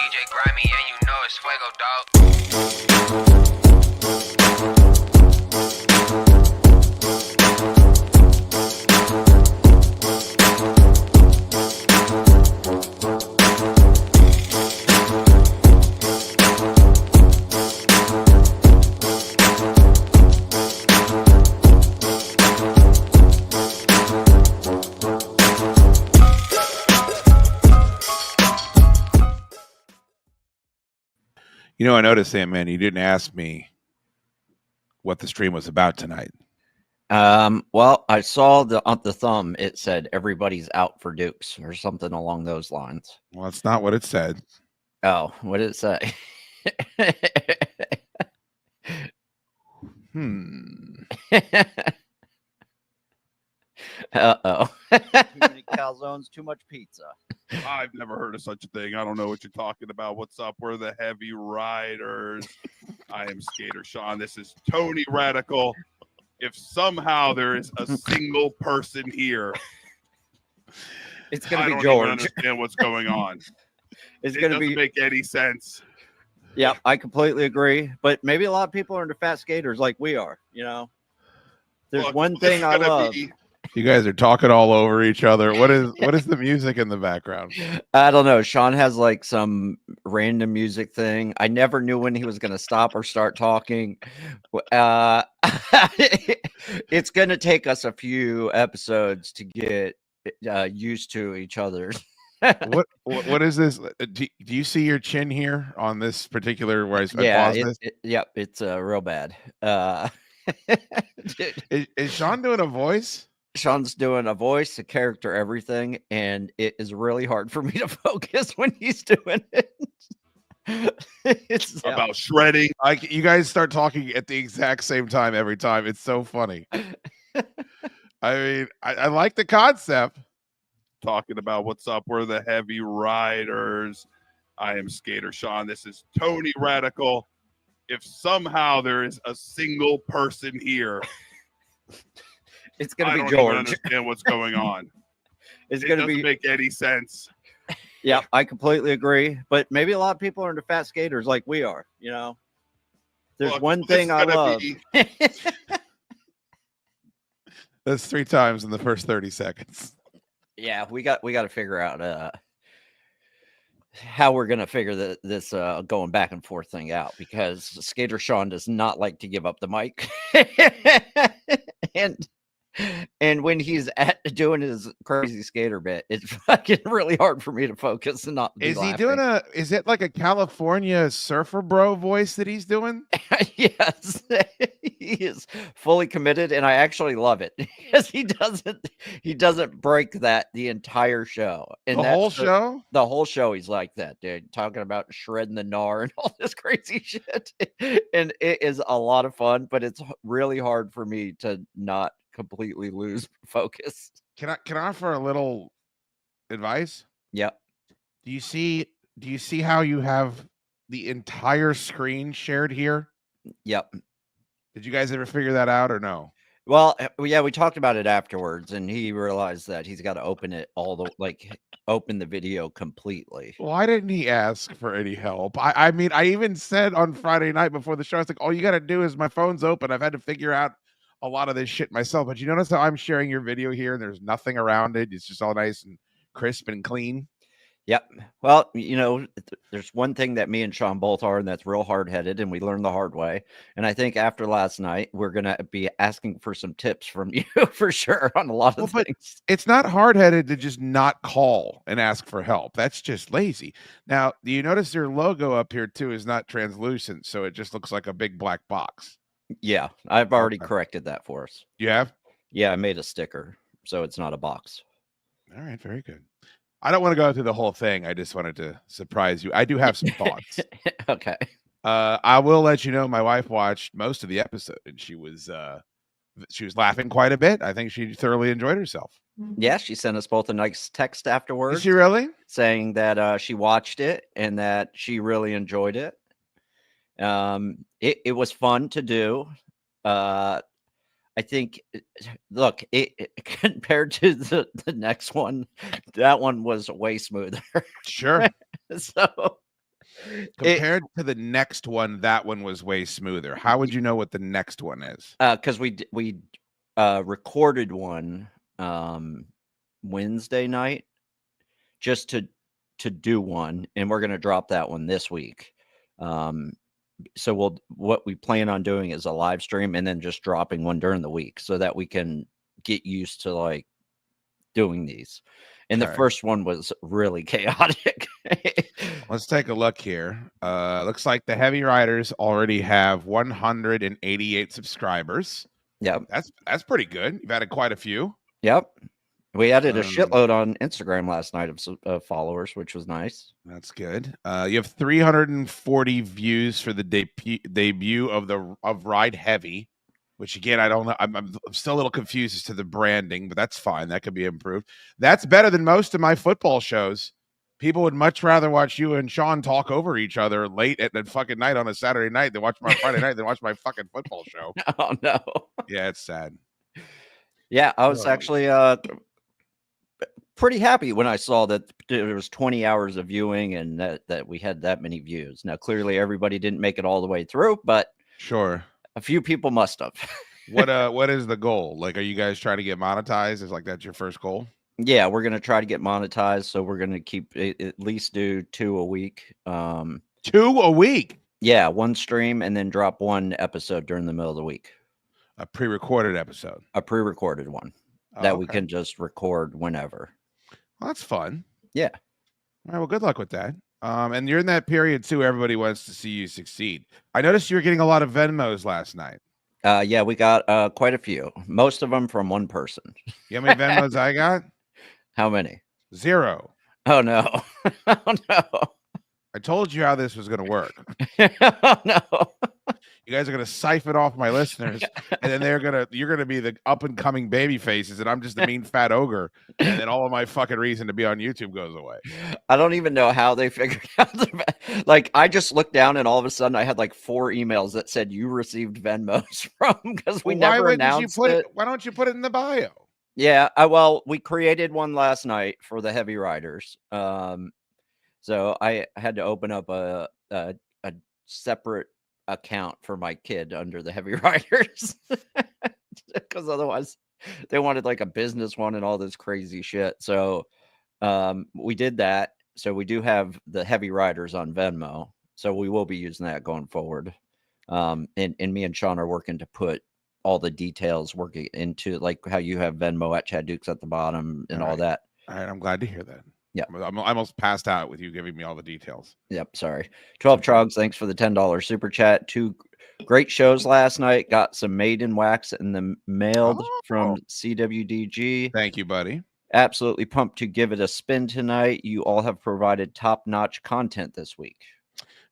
DJ Grimy, and you know it's Fuego, dog. You know, I noticed, man, you didn't ask me what the stream was about tonight. Well, I saw on the thumb, it said everybody's out for Dukes or something along those lines. Well, that's not what it said. Oh, what did it say? Uh-oh. Too many calzones, too much pizza. I've never heard of such a thing. I don't know what you're talking about. What's up? We're the Heavy Riders. I am Skater Sean. This is Tony Radical. If somehow there is a single person here, It's going to be I don't George. even understand what's going on. It's It going to doesn't be. make any sense. Yeah, I completely agree. But maybe a lot of people are into fat skaters like we are. You know, there's Look, one this thing is I gonna love. be- You guys are talking all over each other. What is the music in the background? I don't know. Sean has like some random music thing. I never knew when he was going to stop or start talking. It's going to take us a few episodes to get used to each other. What is this? Do you see your chin here on this particular where I Yeah, paused this? yep, it's real bad. Is Sean doing a voice? Sean's doing a voice, a character, everything, and it is really hard for me to focus when he's doing it. It's about shredding. Like you guys start talking at the exact same time every time. It's so funny. I mean, I like the concept. Talking about what's up. We're the Heavy Riders. I am Skater Sean. This is Tony Radical. If somehow there is a single person here, It's going I to don't be even George. understand what's going on. It's It going to doesn't be. make any sense. Yeah, I completely agree. But maybe a lot of people are into fat skaters like we are. You know, there's Look, one this thing is I gonna love. be- That's 3 times in the first 30 seconds. Yeah, we got to figure out how we're gonna figure this going back and forth thing out, because Skater Sean does not like to give up the mic, and when he's doing his crazy skater bit, it's fucking really hard for me to focus and not be Is he laughing. doing is it like a California surfer bro voice that he's doing? Yes, he is fully committed, and I actually love it because he doesn't break that the entire show. And The that's whole show? The whole show, he's like that, dude, talking about shredding the gnar and all this crazy shit. And it is a lot of fun, but it's really hard for me to not completely lose focus. Can I offer a little advice? Yep. Do you see how you have the entire screen shared here? Yep. Did you guys ever figure that out or no? Well, yeah, we talked about it afterwards, and he realized that he's got to open it open the video completely. Why didn't he ask for any help? I mean, I even said on Friday night before the show, I was like, all you got to do is my phone's open. I've had to figure out a lot of this shit myself. But you notice how I'm sharing your video here and there's nothing around it. It's just all nice and crisp and clean. Yep. Well, you know, there's one thing that me and Sean both are, and that's real hard-headed, and we learned the hard way. And I think after last night, we're going to be asking for some tips from you for sure on a lot of things. It's not hard-headed to just not call and ask for help. That's just lazy. Now, do you notice your logo up here too is not translucent, so it just looks like a big black box? Yeah, I've already corrected that for us. You have? Yeah, I made a sticker, so it's not a box. All right, very good. I don't want to go through the whole thing. I just wanted to surprise you. I do have some thoughts. Okay. I will let you know my wife watched most of the episode and she was laughing quite a bit. I think she thoroughly enjoyed herself. Yeah, she sent us both a nice text afterwards. Did she really? Saying that she watched it and that she really enjoyed it. It was fun to do. I think, look, compared to the next one, that one was way smoother. Sure. So Compared to the next one, that one was way smoother. How would you know what the next one is? Because we recorded one Wednesday night just to do one, and we're gonna drop that one this week. So what we plan on doing is a live stream and then just dropping one during the week so that we can get used to like doing these. And the Okay. first one was really chaotic. Let's take a look here. Looks like the Heavy Riders already have 188 subscribers. Yep. That's pretty good. You've added quite a few. Yep. We added a Um, shitload on Instagram last night of followers, which was nice. That's good. You have 340 views for the debut of Ride Heavy, which again I don't know. I'm still a little confused as to the branding, but that's fine. That could be improved. That's better than most of my football shows. People would much rather watch you and Sean talk over each other late at the fucking night on a Saturday night than watch my Friday night than watch my fucking football show. Oh no. Yeah, it's sad. Yeah, I was Oh. actually pretty happy when I saw that there was 20 hours of viewing and that we had that many views. Now, clearly everybody didn't make it all the way through, but Sure. a few people must have. What is the goal? Like, are you guys trying to get monetized? Is like that's your first goal? Yeah, we're gonna try to get monetized, so we're gonna keep at least do 2 a week. 2 a week. Yeah, one stream and then drop one episode during the middle of the week. A pre-recorded episode. A pre-recorded one Oh, that we okay. can just record whenever. Well, that's fun. Yeah. All right. Well, good luck with that. And you're in that period too. Everybody wants to see you succeed. I noticed you were getting a lot of Venmos last night. Yeah, we got quite a few. Most of them from one person. You know how many Venmos I got? How many? 0. Oh no. Oh no. I told you how this was going to work. Oh no. You guys are going to siphon off my listeners, and then you're gonna be the up and coming baby faces, and I'm just the mean fat ogre, and then all of my fucking reason to be on YouTube goes away. I don't even know how they figured out. Like, I just looked down and all of a sudden I had like 4 emails that said you received Venmos from because we Well, never announced it. Why don't you put it in the bio? Yeah, well, we created one last night for the Heavy Riders. So I had to open up a separate account for my kid under the Heavy Riders because otherwise they wanted like a business one and all this crazy shit. So we did that. So we do have the Heavy Riders on Venmo. So we will be using that going forward. And me and Sean are working to put all the details working into like how you have Venmo at chaddukes at the bottom and all that. All right, I'm glad to hear that. Yeah. I'm almost passed out with you giving me all the details. Yep, sorry. 12 Trogs, thanks for the $10 super chat. 2 great shows last night. Got some maiden wax in the mailed from CWDG. Thank you, buddy. Absolutely pumped to give it a spin tonight. You all have provided top-notch content this week.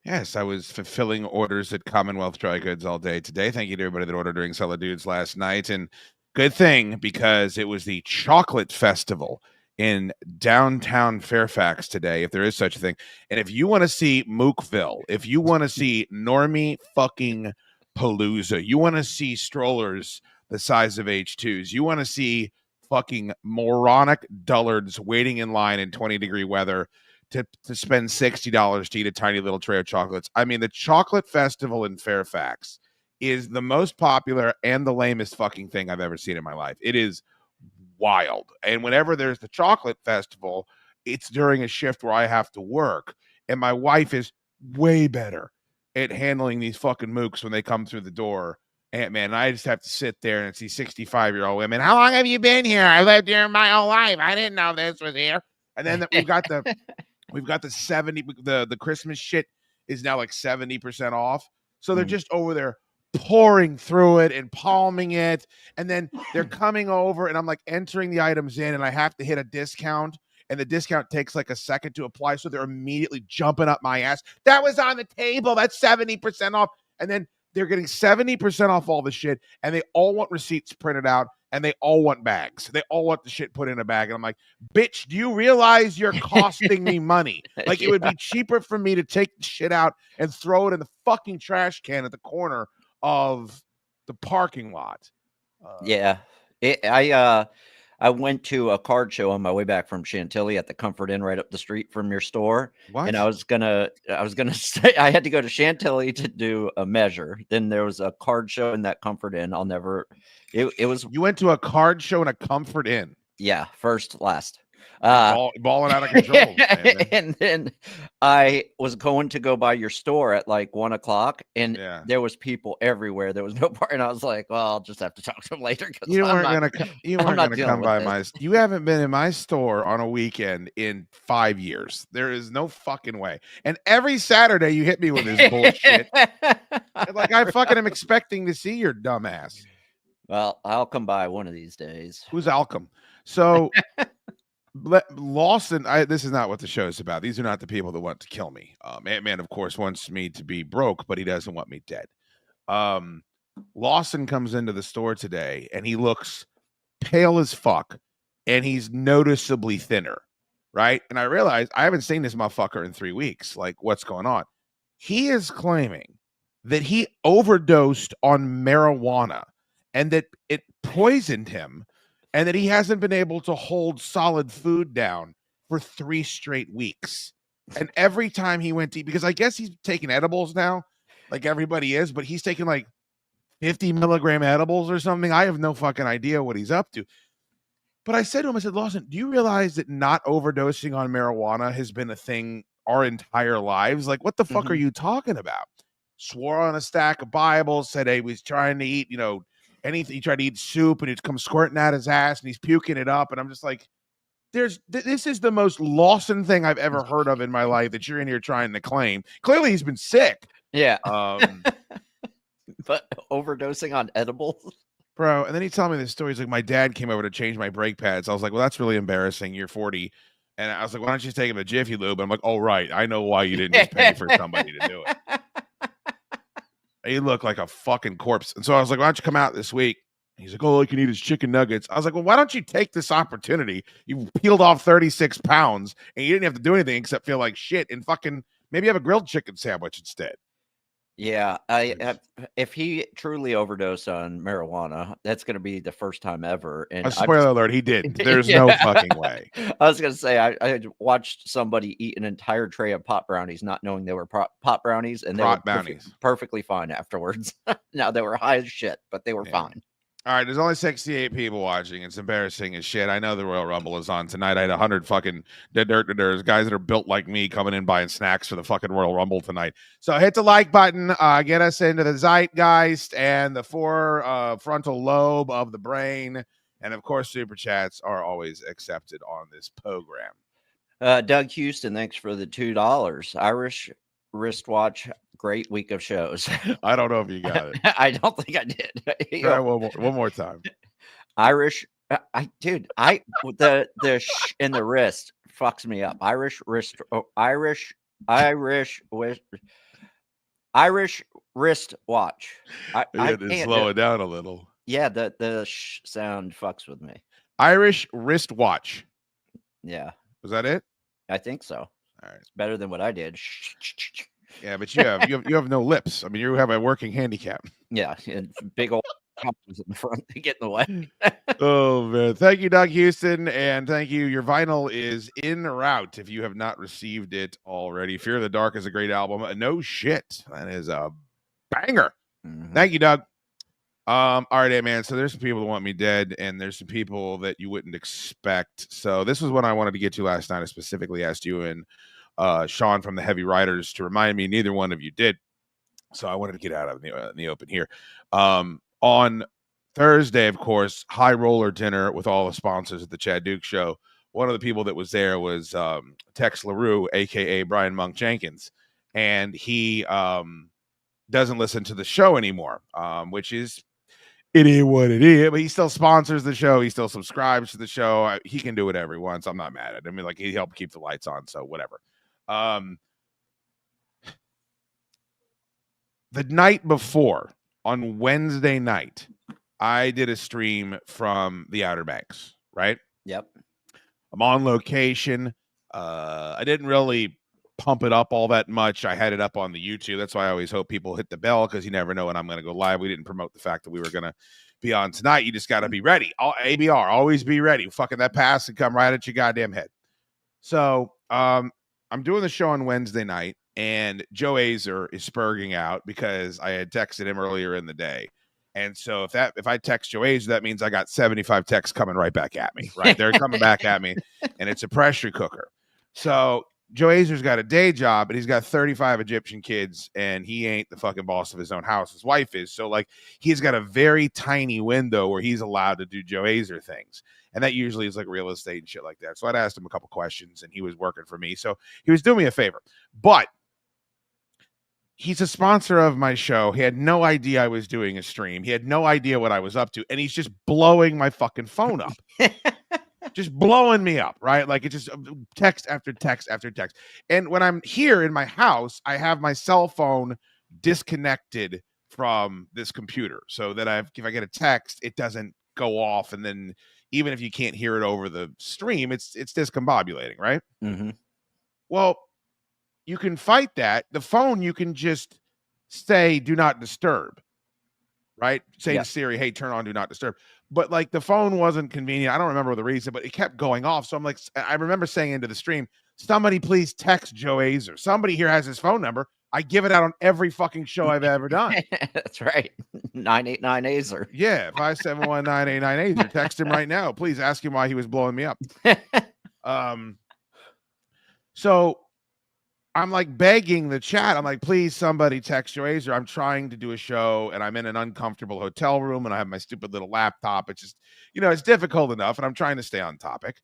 Yes, I was fulfilling orders at Commonwealth Dry Goods all day today. Thank you to everybody that ordered during Cellar Dudes last night. And good thing, because it was the Chocolate Festival in downtown Fairfax today, if there is such a thing. And if you want to see Mookville, if you want to see normie fucking palooza, you want to see strollers the size of H2s, you want to see fucking moronic dullards waiting in line in 20-degree weather to spend $60 to eat a tiny little tray of chocolates. I mean, the Chocolate Festival in Fairfax is the most popular and the lamest fucking thing I've ever seen in my life. It is wild. And whenever there's the Chocolate Festival, it's during a shift where I have to work. And my wife is way better at handling these fucking mooks when they come through the door. And man, I just have to sit there and see 65-year-old women. How long have you been here? I lived here my whole life. I didn't know this was here. And then we've got the 70, the Christmas shit is now like 70% off. So they're just over there pouring through it and palming it. And then they're coming over and I'm like entering the items in and I have to hit a discount. And the discount takes like a second to apply. So they're immediately jumping up my ass. That was on the table. That's 70% off. And then they're getting 70% off all the shit. And they all want receipts printed out. And they all want bags. They all want the shit put in a bag. And I'm like, bitch, do you realize you're costing me money? Like, it would be cheaper for me to take the shit out and throw it in the fucking trash can at the corner of the parking lot. Yeah. I went to a card show on my way back from Chantilly at the Comfort Inn right up the street from your store. What? And I was gonna say I had to go to Chantilly to do a measure. Then there was a card show in that Comfort Inn. I'll never. It was You went to a card show in a Comfort Inn. yeah, first last. Balling out of control. Man. And then I was going to go by your store at like 1:00, and there was people everywhere. There was no part, and I was like, "Well, I'll just have to talk to him later." You weren't gonna come by my. You haven't been in my store on a weekend in 5 years. There is no fucking way. And every Saturday you hit me with this bullshit. Like I fucking am expecting to see your dumb ass. Well, I'll come by one of these days. Who's Alcom? So. Lawson, this is not what the show is about. These are not the people that want to kill me. Ant-Man, of course, wants me to be broke, but he doesn't want me dead. Lawson comes into the store today, and he looks pale as fuck, and he's noticeably thinner, right? And I realized I haven't seen this motherfucker in 3 weeks. Like, what's going on? He is claiming that he overdosed on marijuana and that it poisoned him, and that he hasn't been able to hold solid food down for 3 straight weeks. And every time he went to eat, because I guess he's taking edibles now, like everybody is, but he's taking like 50 milligram edibles or something. I have no fucking idea what he's up to. But I said to him, I said, Lawson, do you realize that not overdosing on marijuana has been a thing our entire lives? Like, what the fuck are you talking about? Swore on a stack of Bibles, said he was trying to eat, anything. He tried to eat soup and he'd come squirting out his ass and he's puking it up. And I'm just like, this is the most Lawson thing I've ever heard of in my life that you're in here trying to claim. Clearly he's been sick. Yeah. But overdosing on edibles. Bro. And then he told me this story. He's like, my dad came over to change my brake pads. I was like, well, that's really embarrassing. You're 40. And I was like, why don't you just take him to Jiffy Lube? And I'm like, oh, right. I know why you didn't just pay for somebody to do it. He looked like a fucking corpse. And so I was like, why don't you come out this week? He's like, oh, all I can eat is chicken nuggets. I was like, well, why don't you take this opportunity? You peeled off 36 pounds and you didn't have to do anything except feel like shit and fucking maybe have a grilled chicken sandwich instead. Yeah, if he truly overdosed on marijuana, that's going to be the first time ever. And spoiler alert, he did. There's no fucking way. I was going to say, I watched somebody eat an entire tray of pot brownies, not knowing they were pot brownies, and they were perfectly fine afterwards. Now they were high as shit, but they were fine. All right, there's only 68 people watching. It's embarrassing as shit. I know the Royal Rumble is on tonight. I had 100 fucking there's guys that are built like me coming in buying snacks for the fucking Royal Rumble tonight. So hit the like button, get us into the zeitgeist and the frontal lobe of the brain. And of course, super chats are always accepted on this program. Doug Houston, thanks for the $2. Irish wristwatch. Great week of shows. I don't know if you got it. I don't think I did. Try one more time. Irish, the sh in the wrist fucks me up. Irish wrist watch. I can't slow it down a little. Yeah, the sh sound fucks with me. Irish wristwatch. Yeah. Was that it? I think so. All right. It's better than what I did. Yeah, but you have no lips. I mean, you have a working handicap. Yeah, and big old in the front to get in the way. Oh man, thank you, Doug Houston, and thank you. Your vinyl is en route if you have not received it already. Fear of the Dark is a great album. No shit, that is a banger. Thank you, Doug. All right, man. So there's some people that want me dead, and there's some people that you wouldn't expect. So this was what I wanted to get to last night. I specifically asked you and Sean from the Heavy Riders to remind me. Neither one of you did, so I wanted to get out of the open here. On Thursday, of course, high roller dinner with all the sponsors at the Chaddukes show. One of the people that was there was Tex LaRue, aka Brian Monk Jenkins, and he doesn't listen to the show anymore, which is it is what it is. But he still sponsors the show. He still subscribes to the show. He can do whatever he wants. I'm not mad at him. I mean, like, he helped keep the lights on, so whatever. The night before, on Wednesday night, I did a stream from the Outer Banks, right? Yep. I'm on location. I didn't really pump it up all that much. I had it up on the YouTube. That's why I always hope people hit the bell, because you never know when I'm going to go live. We didn't promote the fact that we were going to be on tonight. You just got to be ready. ABR, always be ready. Fucking that pass and come right at your goddamn head. So I'm doing the show on Wednesday night, and Joe Azer is spurging out because I had texted him earlier in the day. And so if I text Joe Azer, that means I got 75 texts coming right back at me, right? They're coming back at me, and it's a pressure cooker. So Joe Azer's got a day job, and he's got 35 Egyptian kids, and he ain't the fucking boss of his own house. His wife is. So, like, he's got a very tiny window where he's allowed to do Joe Azer things. And that usually is like real estate and shit like that. So I'd asked him a couple questions, and he was working for me. So he was doing me a favor. But he's a sponsor of my show. He had no idea I was doing a stream. He had no idea what I was up to. And he's just blowing my fucking phone up. Just blowing me up, right? Like, it's just text after text after text. And when I'm here in my house, I have my cell phone disconnected from this computer so that if I get a text, it doesn't go off. And then even if you can't hear it over the stream, it's discombobulating, right? Mm-hmm. Well, you can fight that. The phone, you can just say do not disturb, right? Say to Siri, hey, turn on do not disturb. But like, the phone wasn't convenient. I don't remember the reason, but it kept going off. So I'm like, I remember saying into the stream, somebody please text Joe Azer. Somebody here has his phone number. I give it out on every fucking show I've ever done. That's right. 989 Azer. Yeah, 571-989 Azer. Text him right now. Please ask him why he was blowing me up. So I'm like begging the chat. I'm like, please, somebody text Joe Azer. I'm trying to do a show, and I'm in an uncomfortable hotel room, and I have my stupid little laptop. It's just, it's difficult enough, and I'm trying to stay on topic.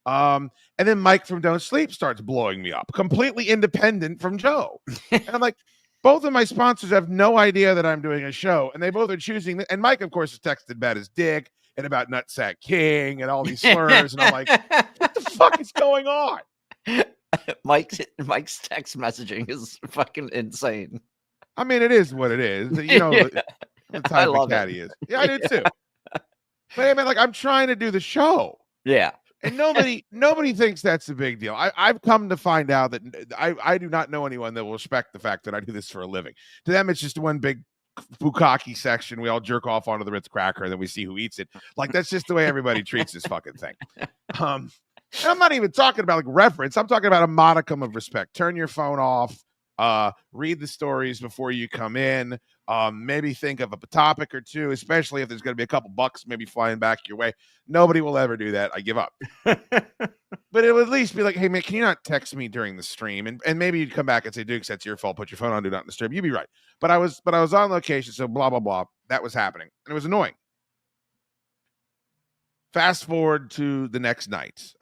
And then Mike from Don't Sleep starts blowing me up, completely independent from Joe. And I'm like, both of my sponsors have no idea that I'm doing a show, and they both are choosing. And Mike, of course, has texted about his dick and about Nutsack King and all these slurs. And I'm like, what the fuck is going on? Mike's text messaging is fucking insane. I mean, it is what it is. The type of cat he is. Yeah, I do too. But I mean, like, I'm trying to do the show. Yeah. And nobody thinks that's a big deal. I've come to find out that I do not know anyone that will respect the fact that I do this for a living. To them, it's just one big bukkake section. We all jerk off onto the Ritz cracker, and then we see who eats it. Like, that's just the way everybody treats this fucking thing. And I'm not even talking about like reference. I'm talking about a modicum of respect. Turn your phone off. Read the stories before you come in. Maybe think of a topic or two, especially if there's going to be a couple bucks maybe flying back your way. Nobody will ever do that. I give up. But it would at least be like, hey, man, can you not text me during the stream? And maybe you'd come back and say, Dukes, that's your fault. Put your phone on do not disturb. You'd be right. But I was on location, so blah, blah, blah. That was happening. And it was annoying. Fast forward to the next night.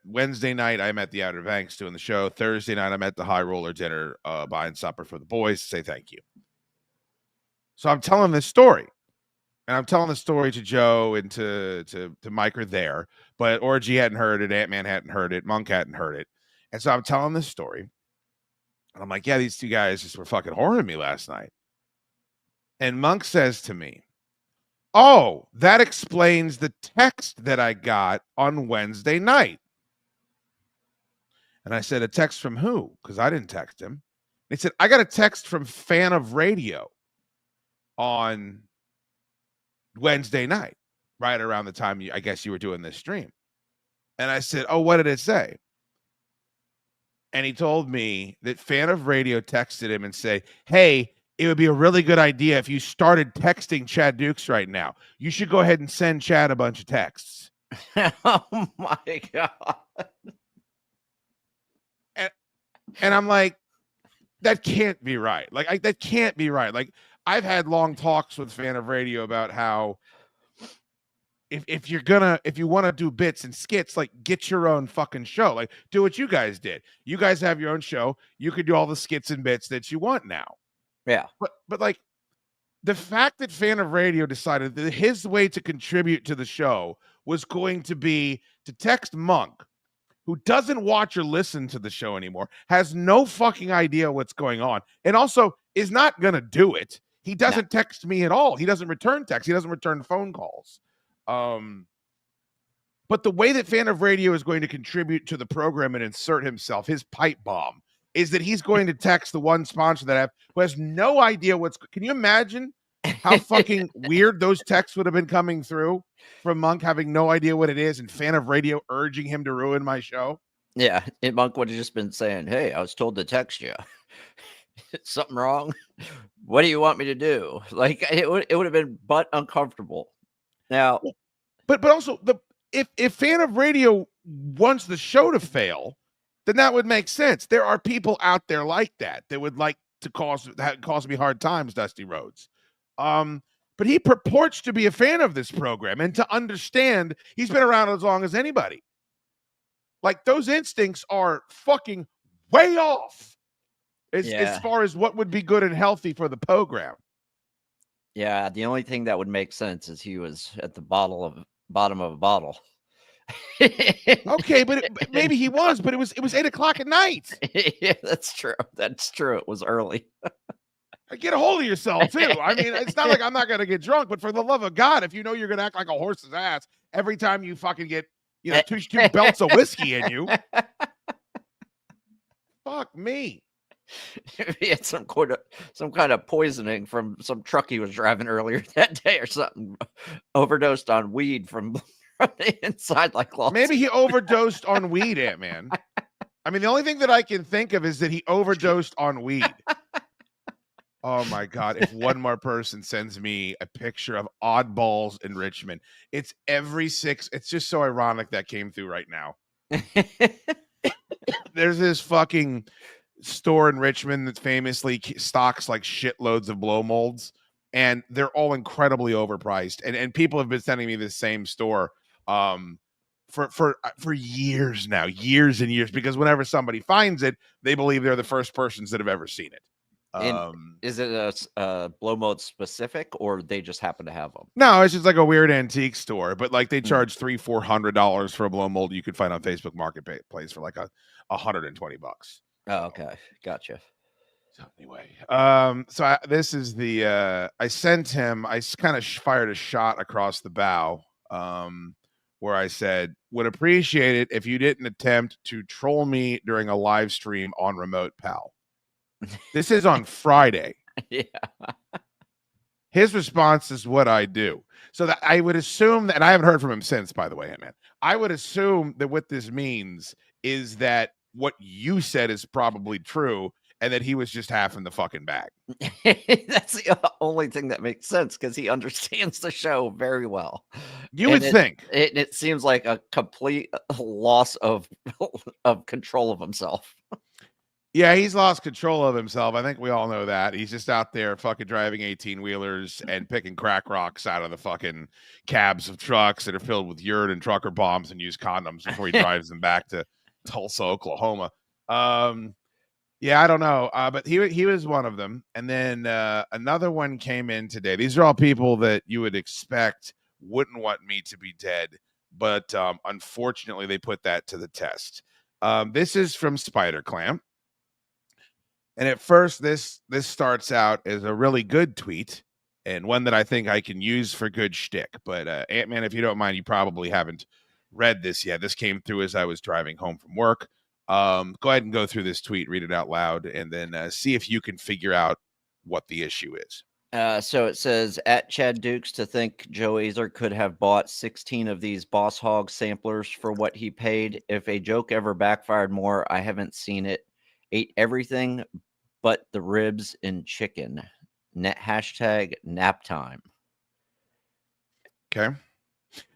Wednesday night, I'm at the Outer Banks doing the show. Thursday night, I'm at the High Roller dinner buying supper for the boys to say thank you. So I'm telling this story. And I'm telling the story to Joe and to Mike are there. But Orgy hadn't heard it. Ant-Man hadn't heard it. Monk hadn't heard it. And so I'm telling this story. And I'm like, yeah, these two guys just were fucking whoring me last night. And Monk says to me, oh, that explains the text that I got on Wednesday night. And I said, a text from who? Because I didn't text him. He said, I got a text from Fan of Radio on Wednesday night, right around the time I guess you were doing this stream. And I said, oh, what did it say? And he told me that Fan of Radio texted him and said, hey, it would be a really good idea if you started texting chaddukes right now. You should go ahead and send Chad a bunch of texts. Oh my God. And I'm like, that can't be right. Like, that can't be right. Like, I've had long talks with Fan of Radio about how if you want to do bits and skits, like, get your own fucking show. Like, do what you guys did. You guys have your own show. You could do all the skits and bits that you want now. Yeah. But like, the fact that Fan of Radio decided that his way to contribute to the show was going to be to text Monk, who doesn't watch or listen to the show anymore, has no fucking idea what's going on, and also is not going to do it. He doesn't text me at all. He doesn't return texts. He doesn't return phone calls. But the way that Fan of Radio is going to contribute to the program and insert himself, his pipe bomb, is that he's going to text the one sponsor that I have who has no idea what's. Can you imagine how fucking weird those texts would have been coming through from Monk having no idea what it is and Fan of Radio urging him to ruin my show? Yeah, and Monk would have just been saying, "Hey, I was told to text you. Something wrong? What do you want me to do?" Like it would have been but uncomfortable. Now, but also if Fan of Radio wants the show to fail, then that would make sense. There are people out there like that would like to cause me hard times, Dusty Rhodes. But he purports to be a fan of this program and to understand he's been around as long as anybody. Like those instincts are fucking way off as far as what would be good and healthy for the program. Yeah, the only thing that would make sense is he was at the bottom of a bottle. Okay, but maybe he was, but it was 8:00 at night. Yeah, that's true. That's true. It was early. Get a hold of yourself too. I mean, it's not like I'm not gonna get drunk, but for the love of God, if you know you're gonna act like a horse's ass every time you fucking get two belts of whiskey in you, fuck me. He had some kind of poisoning from some truck he was driving earlier that day or something. Overdosed on weed from the inside, like Lawson. Maybe he overdosed on weed, Ant-Man. I mean, the only thing that I can think of is that he overdosed on weed. Oh my God. If one more person sends me a picture of oddballs in Richmond, it's it's just so ironic that came through right now. There's this fucking store in Richmond that famously stocks like shitloads of blow molds, and they're all incredibly overpriced. And people have been sending me this same store for years now, years and years, because whenever somebody finds it, they believe they're the first persons that have ever seen it. Is it a blow mold specific, or they just happen to have them? No, it's just like a weird antique store, but like they charge $300-$400 for a blow mold you could find on Facebook Marketplace for like $120. Oh, okay, gotcha. So anyway, this is the I sent him. I kind of fired a shot across the bow, where I said, "Would appreciate it if you didn't attempt to troll me during a live stream on Remote Pal." This is on Friday. Yeah. His response is what I do. So that I would assume that, and I haven't heard from him since, by the way, man. I would assume that what this means is that what you said is probably true, and that he was just half in the fucking bag. That's the only thing that makes sense, because he understands the show very well. You would think. It seems like a complete loss of control of himself. Yeah, he's lost control of himself. I think we all know that. He's just out there fucking driving 18-wheelers and picking crack rocks out of the fucking cabs of trucks that are filled with urine and trucker bombs and use condoms before he drives them back to Tulsa, Oklahoma. Yeah, I don't know. But he was one of them. And then another one came in today. These are all people that you would expect wouldn't want me to be dead. But unfortunately, they put that to the test. This is from Spider Clamp. And at first, this starts out as a really good tweet and one that I think I can use for good shtick. But Ant-Man, if you don't mind, you probably haven't read this yet. This came through as I was driving home from work. Go ahead and go through this tweet, read it out loud, and then see if you can figure out what the issue is. So it says, at chaddukes, to think Joe Azer could have bought 16 of these Boss Hog samplers for what he paid. If a joke ever backfired more, I haven't seen it. Ate everything but the ribs and chicken. Hashtag nap time. Okay.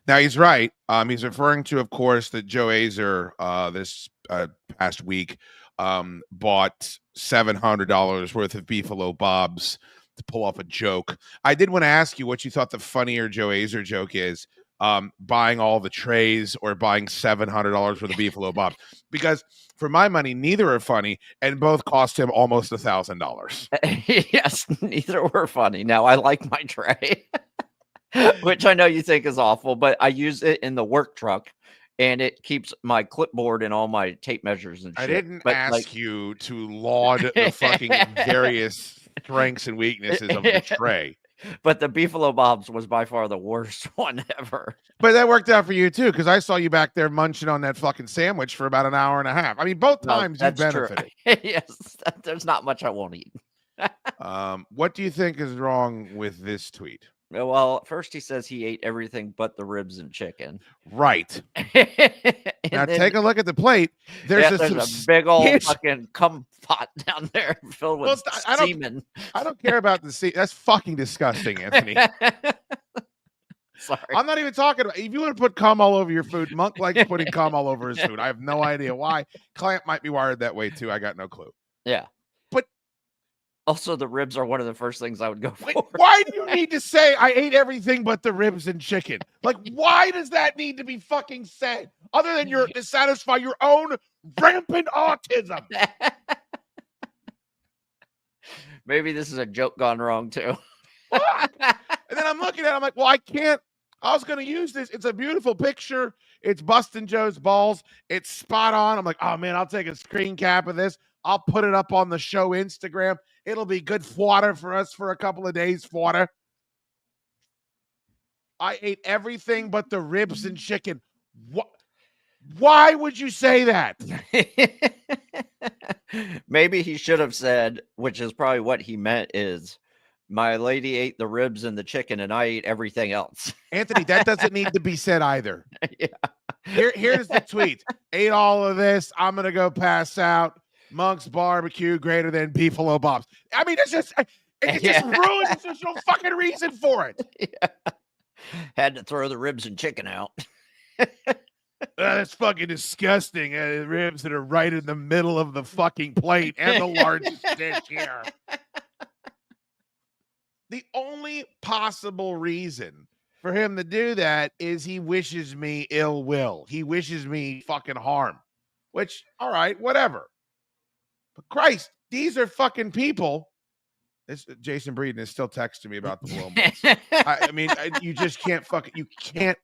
Now he's right. He's referring to, of course, that Joe Azer this past week bought $700 worth of Beefalo Bobs to pull off a joke. I did want to ask you what you thought the funnier Joe Azer joke is, buying all the trays or buying $700 worth of Beefalo Bobs, because for my money, neither are funny, and both cost him almost $1,000. Yes, neither were funny. Now, I like my tray, which I know you think is awful, but I use it in the work truck, and it keeps my clipboard and all my tape measures and shit. I didn't ask you to laud the fucking various strengths and weaknesses of the tray. But the Beefalo Bob's was by far the worst one ever. But that worked out for you too, because I saw you back there munching on that fucking sandwich for about an hour and a half. I mean, both No, times you that's true. benefited. Yes, there's not much I won't eat. What do you think is wrong with this tweet? Well, first he says he ate everything but the ribs and chicken. Right. And Now then, take a look at the plate. There's a big old fucking cum pot down there filled with semen. I don't care about the semen. That's fucking disgusting, Anthony. Sorry. I'm not even talking about if you want to put cum all over your food. Monk likes putting cum all over his food. I have no idea why. Clamp might be wired that way too. I got no clue. Yeah. But also the ribs are one of the first things I would go for. wait, why do you need to say I ate everything but the ribs and chicken? Like, why does that need to be fucking said? Other than to satisfy your own rampant autism. Maybe this is a joke gone wrong too. And then I'm looking at it, I'm like, well, I can't. I was going to use this. It's a beautiful picture. It's busting Joe's balls. It's spot on. I'm like, oh, man, I'll take a screen cap of this. I'll put it up on the show Instagram. It'll be good fodder for us for a couple of days, fodder. I ate everything but the ribs and chicken. What? Why would you say that? Maybe he should have said, which is probably what he meant, is my lady ate the ribs and the chicken and I ate everything else. Anthony, that doesn't need to be said either. Yeah. Here's the tweet. Ate all of this. I'm going to go pass out. Monk's barbecue greater than Beefalo Bob's. I mean, it just ruins. There's no fucking reason for it. Yeah. Had to throw the ribs and chicken out. That's fucking disgusting. The ribs that are right in the middle of the fucking plate and the largest dish here. The only possible reason for him to do that is he wishes me ill will. He wishes me fucking harm, which, all right, whatever. But Christ, these are fucking people. Jason Breeden is still texting me about the blow molds. I mean, you just can't you can't,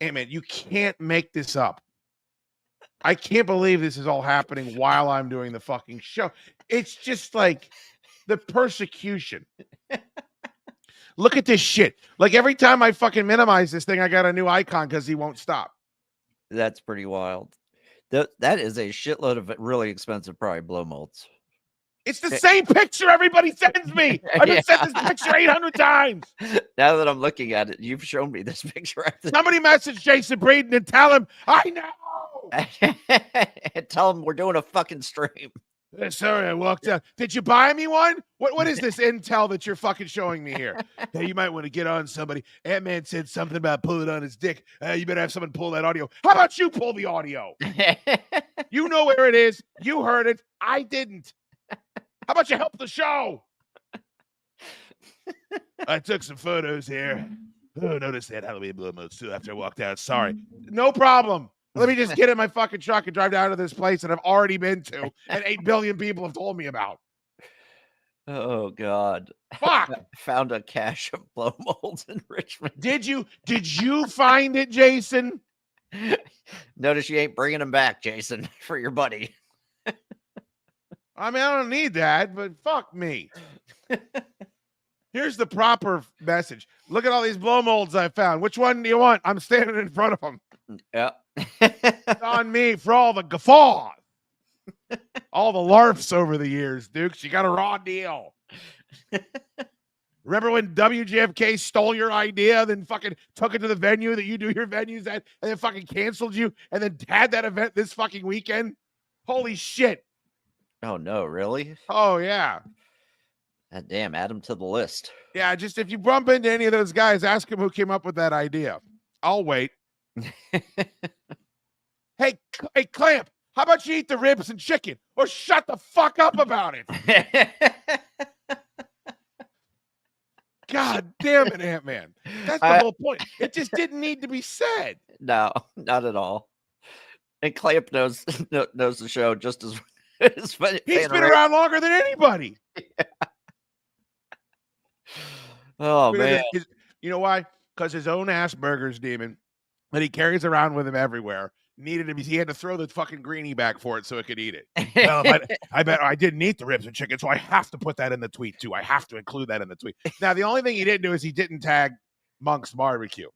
hey man, you can't make this up. I can't believe this is all happening while I'm doing the fucking show. It's just like the persecution. Look at this shit. Like every time I fucking minimize this thing, I got a new icon because he won't stop. That's pretty wild. That is a shitload of really expensive probably blow molds. It's the same picture everybody sends me. I've been sent this picture 800 times. Now that I'm looking at it, you've shown me this picture. Somebody message Jason Breeden and tell him, I know. And tell him we're doing a fucking stream. Sorry, I walked out. Did you buy me one? What is this intel that you're fucking showing me here? Hey, you might want to get on somebody. Ant-Man said something about pulling on his dick. You better have someone pull that audio. How about you pull the audio? You know where it is. You heard it. I didn't. How about you help the show? I took some photos here. Oh, notice that Halloween blow molds too after I walked out. Sorry. No problem. Let me just get in my fucking truck and drive down to this place that I've already been to and 8 billion people have told me about. Oh, God. Fuck. Found a cache of blow molds in Richmond. Did you find it, Jason? Notice you ain't bringing them back, Jason, for your buddy. I mean, I don't need that, but fuck me. Here's the proper message. Look at all these blow molds I found. Which one do you want? I'm standing in front of them. Yeah. It's on me for all the guffaws. All the larfs over the years, Dukes. You got a raw deal. Remember when WJFK stole your idea, then fucking took it to the venue that you do your venues at, and then fucking canceled you, and then had that event this fucking weekend? Holy shit. Oh, no, really? Oh, yeah. God damn, add them to the list. Yeah, just if you bump into any of those guys, ask them who came up with that idea. I'll wait. Hey, Clamp, how about you eat the ribs and chicken? Or shut the fuck up about it. God damn it, Ant-Man. That's the whole point. It just didn't need to be said. No, not at all. And Clamp knows the show just as funny. He's been around longer than anybody. Yeah. Oh, man. You know why? Because his own Asperger's demon that he carries around with him everywhere needed to be. He had to throw the fucking greenie back for it so it could eat it. Well, I bet I didn't eat the ribs and chicken, so I have to put that in the tweet too. I have to include that in the tweet. Now, the only thing he didn't do is he didn't tag Monk's Barbecue.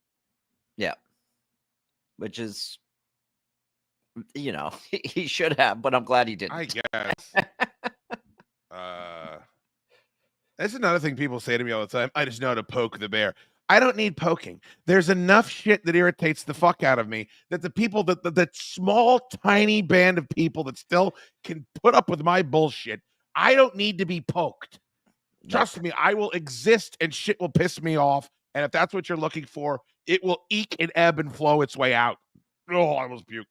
Yeah, which is, he should have, but I'm glad he didn't. I guess. That's another thing people say to me all the time. I just know how to poke the bear. I don't need poking. There's enough shit that irritates the fuck out of me that the people, that small, tiny band of people that still can put up with my bullshit, I don't need to be poked. Trust me, I will exist and shit will piss me off. And if that's what you're looking for, it will eke and ebb and flow its way out. Oh, I almost puked.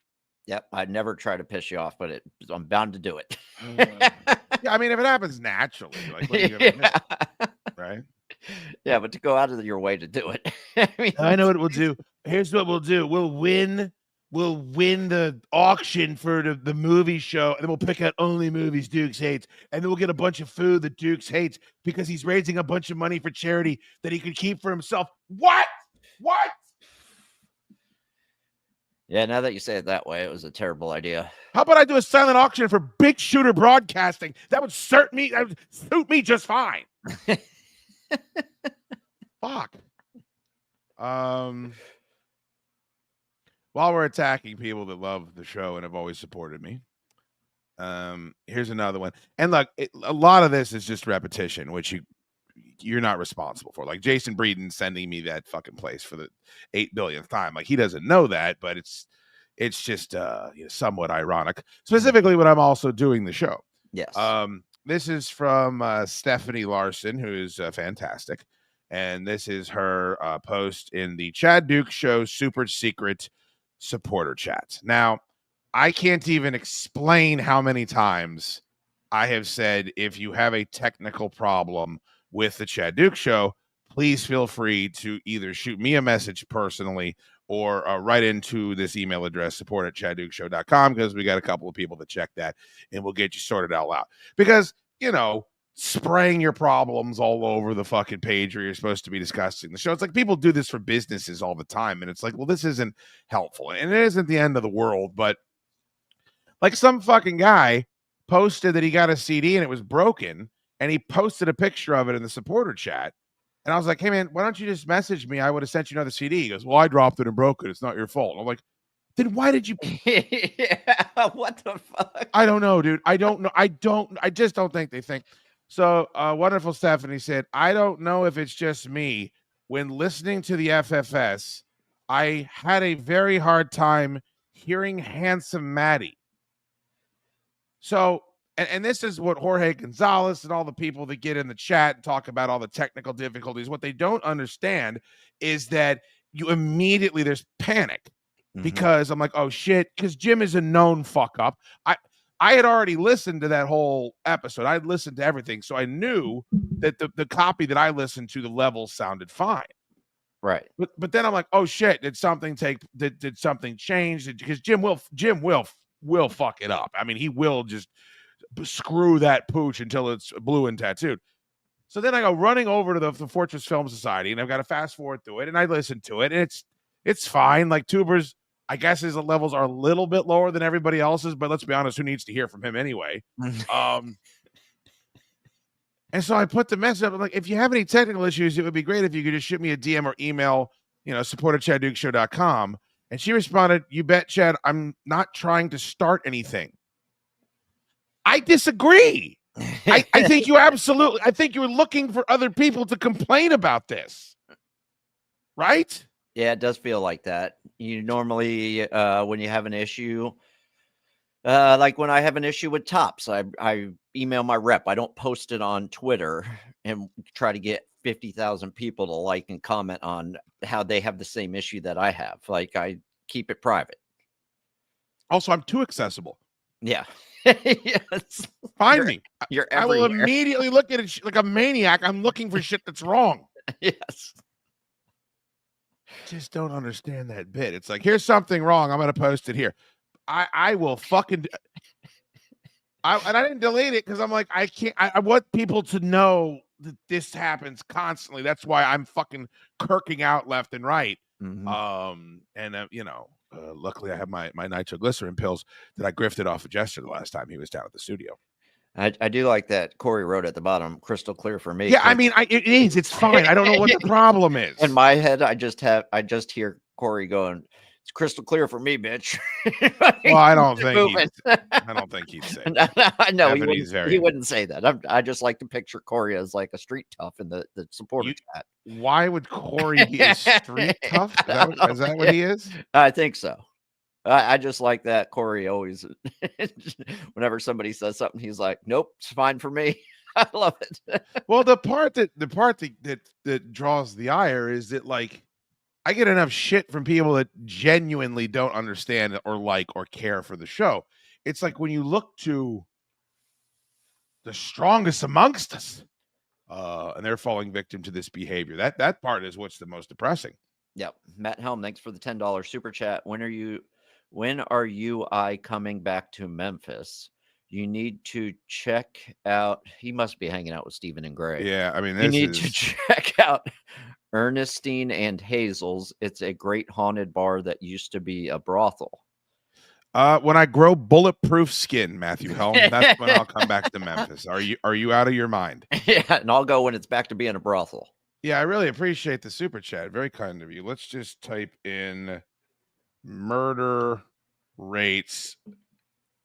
Yep, I'd never try to piss you off, but I'm bound to do it. Yeah, I mean, if it happens naturally, like, what are you gonna do? Right? Yeah, but to go out of your way to do it. I know what we'll do. Here's what we'll do. We'll win the auction for the movie show, and then we'll pick out only movies Dukes hates, and then we'll get a bunch of food that Dukes hates because he's raising a bunch of money for charity that he could keep for himself. What? Yeah, now that you say it that way, it was a terrible idea. How about I do a silent auction for Big Shooter Broadcasting? That would suit me just fine. Fuck. While we're attacking people that love the show and have always supported me, here's another one. And look, a lot of this is just repetition, which you're not responsible for. Like Jason Breeden sending me that fucking place for the 8 billionth time. Like, he doesn't know that, but it's just somewhat ironic. Specifically when I'm also doing the show. Yes. This is from Stephanie Lawson, who is fantastic. And this is her post in the Chaddukes Show super secret supporter chat. Now, I can't even explain how many times I have said, if you have a technical problem with the Chaddukes Show, please feel free to either shoot me a message personally or write into this email address, support@chaddukesshow.com, because we got a couple of people that check that, and we'll get you sorted out loud. Because, spraying your problems all over the fucking page where you're supposed to be discussing the show. It's like people do this for businesses all the time, and it's like, well, this isn't helpful. And it isn't the end of the world, but like some fucking guy posted that he got a CD and it was broken, and he posted a picture of it in the supporter chat. And I was like, hey, man, why don't you just message me? I would have sent you another CD. He goes, well, I dropped it and broke it. It's not your fault. And I'm like, then why did you? Yeah, what the fuck? I don't know, dude. I don't know. I just don't think they think. So wonderful Stephanie said, I don't know if it's just me. When listening to the FFS, I had a very hard time hearing Handsome Maddie. So, and this is what Jorge Gonzalez and all the people that get in the chat and talk about all the technical difficulties. What they don't understand is that there's panic. Because I'm like, oh shit, because Jim is a known fuck up. I had already listened to that whole episode. I'd listened to everything. So I knew that the copy that I listened to, the levels sounded fine. Right. But then I'm like, oh shit, did something change? Because Jim will fuck it up. I mean, he will just screw that pooch until it's blue and tattooed. So then I go running over to the Fortress Film Society, and I've got to fast forward through it, and I listen to it, and it's fine. Like Tuber's, I guess his levels are a little bit lower than everybody else's, but let's be honest, who needs to hear from him anyway? And so I put the message up. I'm like, if you have any technical issues, it would be great if you could just shoot me a DM or email, support@chaddukesshow.com. And she responded, you bet, Chad, I'm not trying to start anything. I disagree. I think I think you're looking for other people to complain about this. Right? Yeah, it does feel like that. You normally, when you have an issue, like when I have an issue with Tops, I email my rep. I don't post it on Twitter and try to get 50,000 people to like and comment on how they have the same issue that I have. Like, I keep it private. Also, I'm too accessible. Yeah. Yes. Find me. You're I will everywhere. immediately look at it like a maniac. I'm looking for shit that's wrong. Yes. Just don't understand that bit. It's like, here's something wrong. I'm going to post it here. I will fucking. And I didn't delete it because I'm like, I can't. I want people to know that this happens constantly. That's why I'm fucking kirking out left and right. Mm-hmm. luckily I have my nitroglycerin pills that I grifted off of Jester the last time he was down at the studio. I do like that Corey wrote at the bottom, crystal clear for me. Yeah, I mean, it is. It's fine. I don't know what the problem is. In my head, I just hear Corey going, "It's crystal clear for me, bitch." Well, I don't think he'd say that. No, he He wouldn't say that. I just like to picture Corey as like a street tough in the supporter chat. Why would Corey be a street tough? Is that what he is? I think so. I just like that Corey always, whenever somebody says something, he's like, "Nope, it's fine for me." I love it. Well, the part that draws the ire is that, like, I get enough shit from people that genuinely don't understand or like or care for the show. It's like when you look to the strongest amongst us, and they're falling victim to this behavior. That part is what's the most depressing. Yep. Matt Helm, thanks for the $10 super chat. When are you coming back to Memphis? You need to check out. He must be hanging out with Stephen and Gray. Yeah, I mean, you need to check out Ernestine and Hazel's. It's a great haunted bar that used to be a brothel. When I grow bulletproof skin, Matthew Helm, that's when I'll come back to Memphis. Are you out of your mind? Yeah, and I'll go when it's back to being a brothel. Yeah, I really appreciate the super chat. Very kind of you. Let's just type in murder rates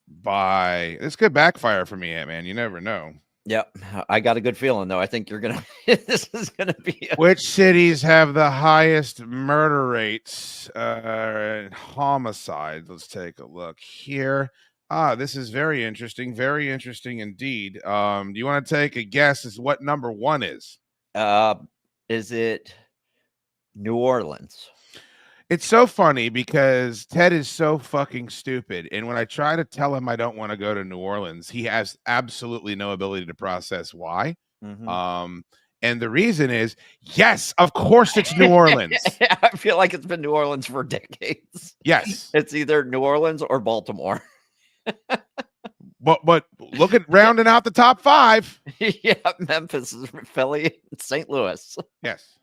by. This could backfire for me, Ant-Man. You never know. Yep, I got a good feeling though. I think you're gonna. This is gonna be. Which cities have the highest murder rates and homicides? Let's take a look here. This is very interesting. Very interesting indeed. Do you want to take a guess as what number one is? Is it New Orleans? It's so funny because Ted is so fucking stupid. And when I try to tell him I don't want to go to New Orleans, he has absolutely no ability to process why. Mm-hmm. And the reason is, yes, of course it's New Orleans. I feel like it's been New Orleans for decades. Yes. It's either New Orleans or Baltimore. But look at rounding out the top five. Yeah, Memphis, Philly, St. Louis. Yes.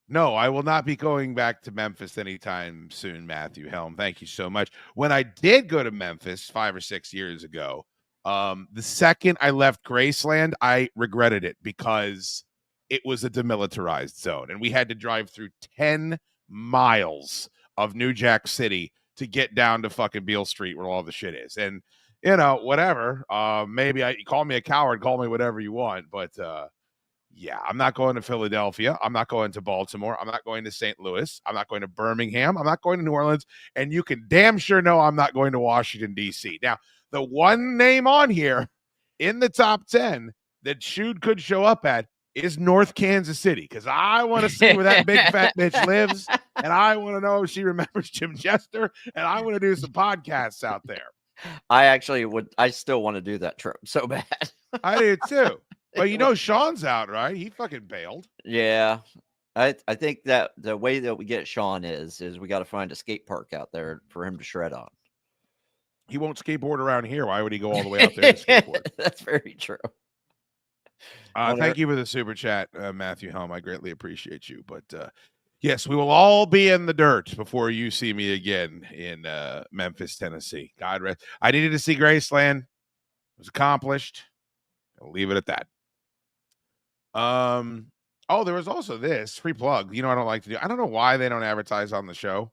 No, I will not be going back to Memphis anytime soon, Matthew Helm. Thank you so much. When I did go to Memphis 5 or 6 years ago, the second I left Graceland, I regretted it because it was a demilitarized zone. And we had to drive through 10 miles of New Jack City to get down to fucking Beale Street where all the shit is. And, you know, whatever. Maybe call me a coward, call me whatever you want. But, yeah, I'm not going to Philadelphia. I'm not going to Baltimore. I'm not going to St. Louis. I'm not going to Birmingham. I'm not going to New Orleans. And you can damn sure know I'm not going to Washington, D.C. Now, the one name on here in the top 10 that Schoode could show up at is North Kansas City, because I want to see where that big fat bitch lives, and I want to know if she remembers Jim Jester, and I want to do some podcasts out there. I still want to do that trip so bad. I do too. But you know, Sean's out, right? He fucking bailed. Yeah. I think that the way that we get Sean is we got to find a skate park out there for him to shred on. He won't skateboard around here. Why would he go all the way out there to skateboard? That's very true. Thank you for the super chat, Matthew Helm. I greatly appreciate you. But yes, we will all be in the dirt before you see me again in Memphis, Tennessee. God rest. I needed to see Graceland. It was accomplished. I'll leave it at that. Oh, there was also this free plug. You know, I don't like to do. I don't know why they don't advertise on the show.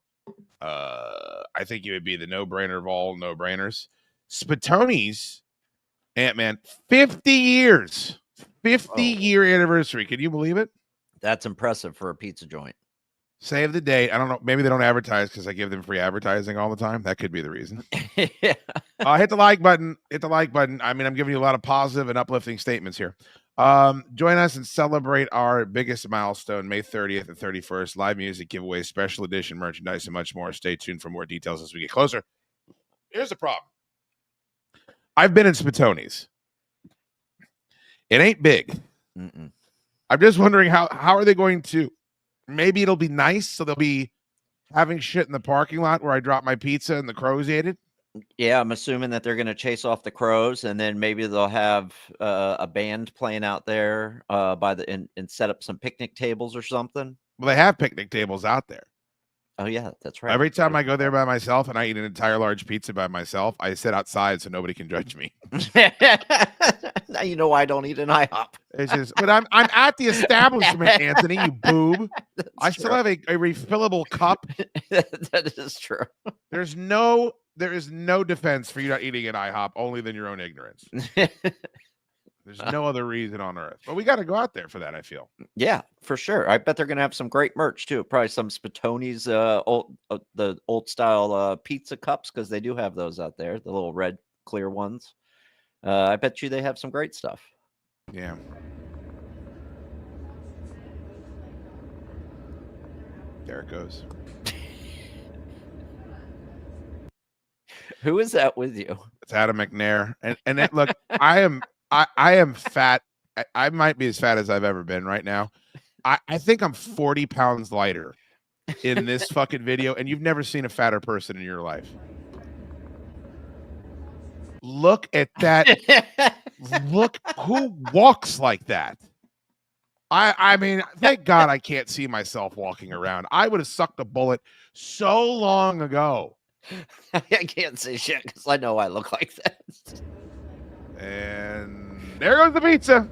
I think it would be the no-brainer of all no-brainers. Spatoni's Ant-Man 50 years. 50-year anniversary. Can you believe it? That's impressive for a pizza joint. Save the date. I don't know. Maybe they don't advertise because I give them free advertising all the time. That could be the reason. Yeah. Hit the like button. Hit the like button. I mean, I'm giving you a lot of positive and uplifting statements here. Join us and celebrate our biggest milestone, May 30th and 31st. Live music giveaways, special edition merchandise, and much more. Stay tuned for more details as we get closer. Here's the problem. I've been in Spatoni's. It ain't big. Mm-mm. I'm just wondering how are they going to, maybe it'll be nice. So they'll be having shit in the parking lot where I drop my pizza and the crows ate it. Yeah, I'm assuming that they're going to chase off the crows, and then maybe they'll have a band playing out there and set up some picnic tables or something. Well, they have picnic tables out there. Oh yeah, that's right. Every time I go there by myself and I eat an entire large pizza by myself, I sit outside so nobody can judge me. Now you know why I don't eat an IHOP. It's just, but I'm at the establishment, Anthony, you boob. I That's still true. have a refillable cup. That is true. There is no defense for you not eating an IHOP, only than your own ignorance. There's no other reason on earth. But we got to go out there for that, I feel. Yeah, for sure. I bet they're gonna have some great merch too. Probably some Spatoni's the old style pizza cups, because they do have those out there, the little red clear ones. I bet you they have some great stuff. Yeah. There it goes. Who is that with you? It's Adam McNair. And it, look, I am fat. I might be as fat as I've ever been right now. I think I'm 40 pounds lighter in this fucking video, and you've never seen a fatter person in your life. Look at that. Look who walks like that. I mean, thank God I can't see myself walking around. I would have sucked a bullet so long ago. I can't say shit because I know I look like that. And there goes the pizza.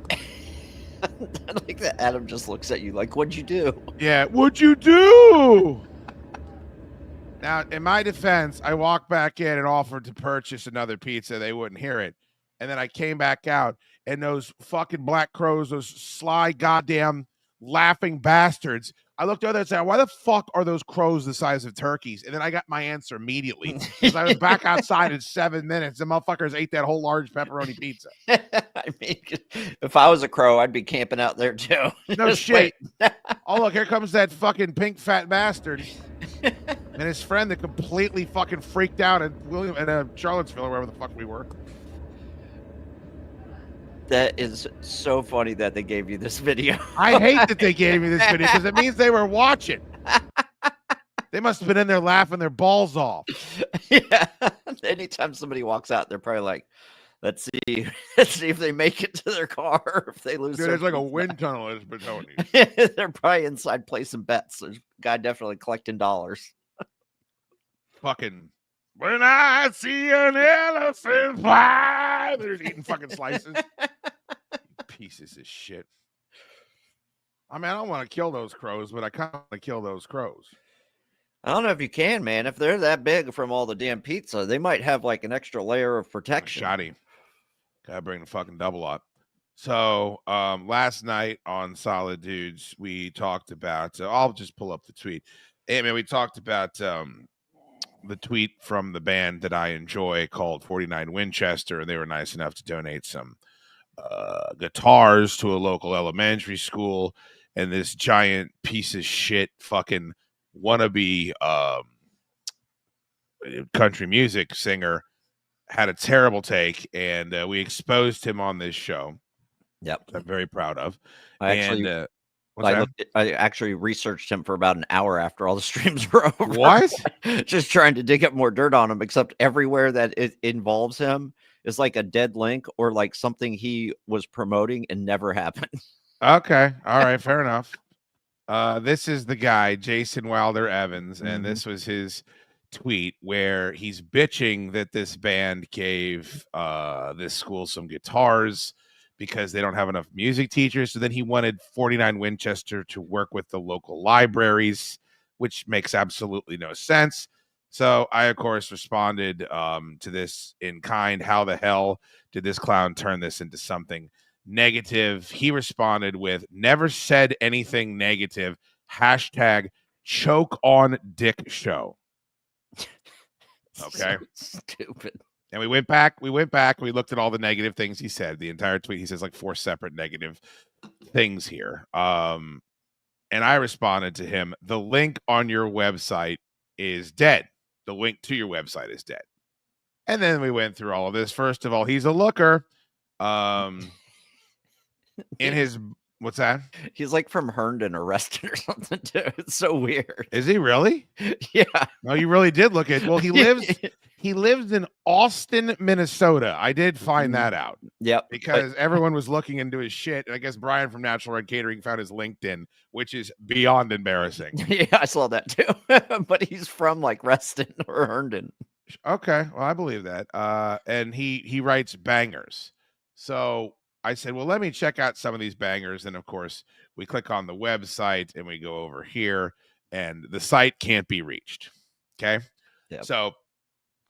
I like that Adam just looks at you like, what'd you do? Yeah, what'd you do? Now, in my defense, I walked back in and offered to purchase another pizza. They wouldn't hear it. And then I came back out, and those fucking black crows, those sly goddamn laughing bastards, I looked over and said, why the fuck are those crows the size of turkeys? And then I got my answer immediately, because I was back outside in 7 minutes. The motherfuckers ate that whole large pepperoni pizza. I mean, if I was a crow, I'd be camping out there too. No Just shit. wait. Oh, look, here comes that fucking pink fat bastard and his friend that completely fucking freaked out at Charlottesville or wherever the fuck we were. That is so funny that they gave you this video. I hate that they gave me this video because it means they were watching. They must have been in there laughing their balls off. Yeah. Anytime somebody walks out, they're probably like, let's see if they make it to their car. If they lose, Dude, there's like a wind tunnel at Spatoni. They're probably inside placing bets. There's a guy definitely collecting dollars. Fucking, when I see an elephant fly, they're just eating fucking slices. Pieces of shit. I mean, I don't want to kill those crows, but I kind of want to kill those crows. I don't know if you can, man. If they're that big from all the damn pizza, they might have like an extra layer of protection. Shoddy. Gotta bring the fucking double up. So last night on Solid Dudes, we talked about, I'll just pull up the tweet. Hey, man, we talked about the tweet from the band that I enjoy called 49 Winchester, and they were nice enough to donate some guitars to a local elementary school. And this giant piece of shit fucking wannabe country music singer had a terrible take, and we exposed him on this show. Yep, I'm very proud of. I actually researched him for about an hour after all the streams were over. What? Just trying to dig up more dirt on him, except everywhere that it involves him is like a dead link or like something he was promoting and never happened. Okay. All right. Fair enough. This is the guy, Jason Wilder Evans, and this was his tweet where he's bitching that this band gave this school some guitars because they don't have enough music teachers. So then he wanted 49 Winchester to work with the local libraries, which makes absolutely no sense. So I, of course, responded to this in kind. How the hell did this clown turn this into something negative? He responded with, never said anything negative. # choke on dick show. Okay. So stupid. And we went back, we looked at all the negative things he said. The entire tweet, he says like 4 separate negative things here. And I responded to him, the link on your website is dead. The link to your website is dead. And then we went through all of this. First of all, he's a looker. In his What's that? He's like from Herndon or Reston or something too. It's so weird. Is he really? Yeah. No, you really did look at. Well, he lives in Austin, Minnesota. I did find that out. Yep. Because everyone was looking into his shit. And I guess Brian from Natural Red Catering found his LinkedIn, which is beyond embarrassing. Yeah, I saw that too. But he's from like Reston or Herndon. Okay, well, I believe that. And he writes bangers. So I said, well, let me check out some of these bangers. And of course, we click on the website and we go over here, and the site can't be reached. Okay. Yep. So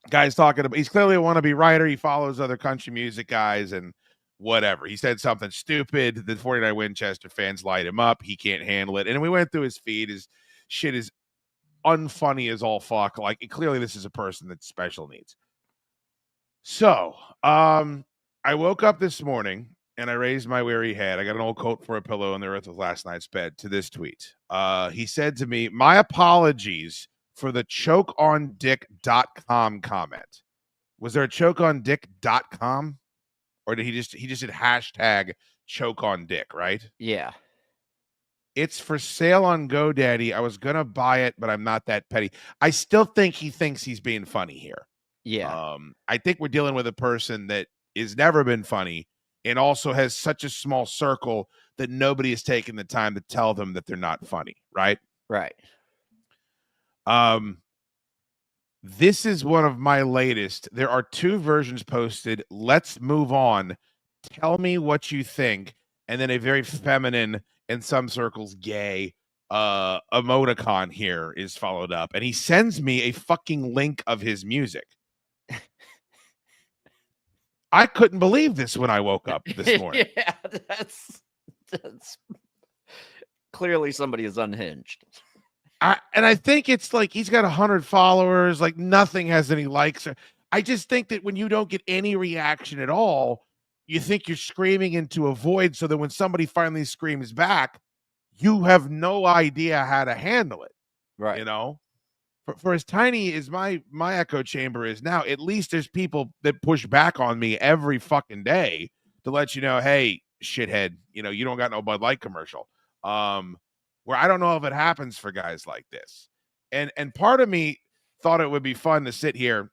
guy's talking about, he's clearly a wannabe writer. He follows other country music guys and whatever. He said something stupid. The 49 Winchester fans light him up. He can't handle it. And we went through his feed. His shit is unfunny as all fuck. Like, clearly this is a person that's special needs. So I woke up this morning and I raised my weary head. I got an old coat for a pillow in the earth of last night's bed to this tweet. He said to me, my apologies for the chokeondick.com comment. Was there a chokeondick.com? Or did he just did hashtag chokeondick, right? Yeah. It's for sale on GoDaddy. I was gonna buy it, but I'm not that petty. I still think he thinks he's being funny here. Yeah. I think we're dealing with a person that has never been funny and also has such a small circle that nobody has taken the time to tell them that they're not funny, right? Right. This is one of my latest. There are 2 versions posted. Let's move on. Tell me what you think. And then a very feminine, in some circles, gay emoticon here is followed up. And he sends me a fucking link of his music. I couldn't believe this when I woke up this morning. Yeah, that's clearly somebody is unhinged. And I think it's like he's got 100 followers, like nothing has any likes. I just think that when you don't get any reaction at all, you think you're screaming into a void, so that when somebody finally screams back, you have no idea how to handle it. Right. You know, for as tiny as my echo chamber is now, at least there's people that push back on me every fucking day to let you know, hey, shithead, you know, you don't got no Bud Light commercial. Where I don't know if it happens for guys like this. And part of me thought it would be fun to sit here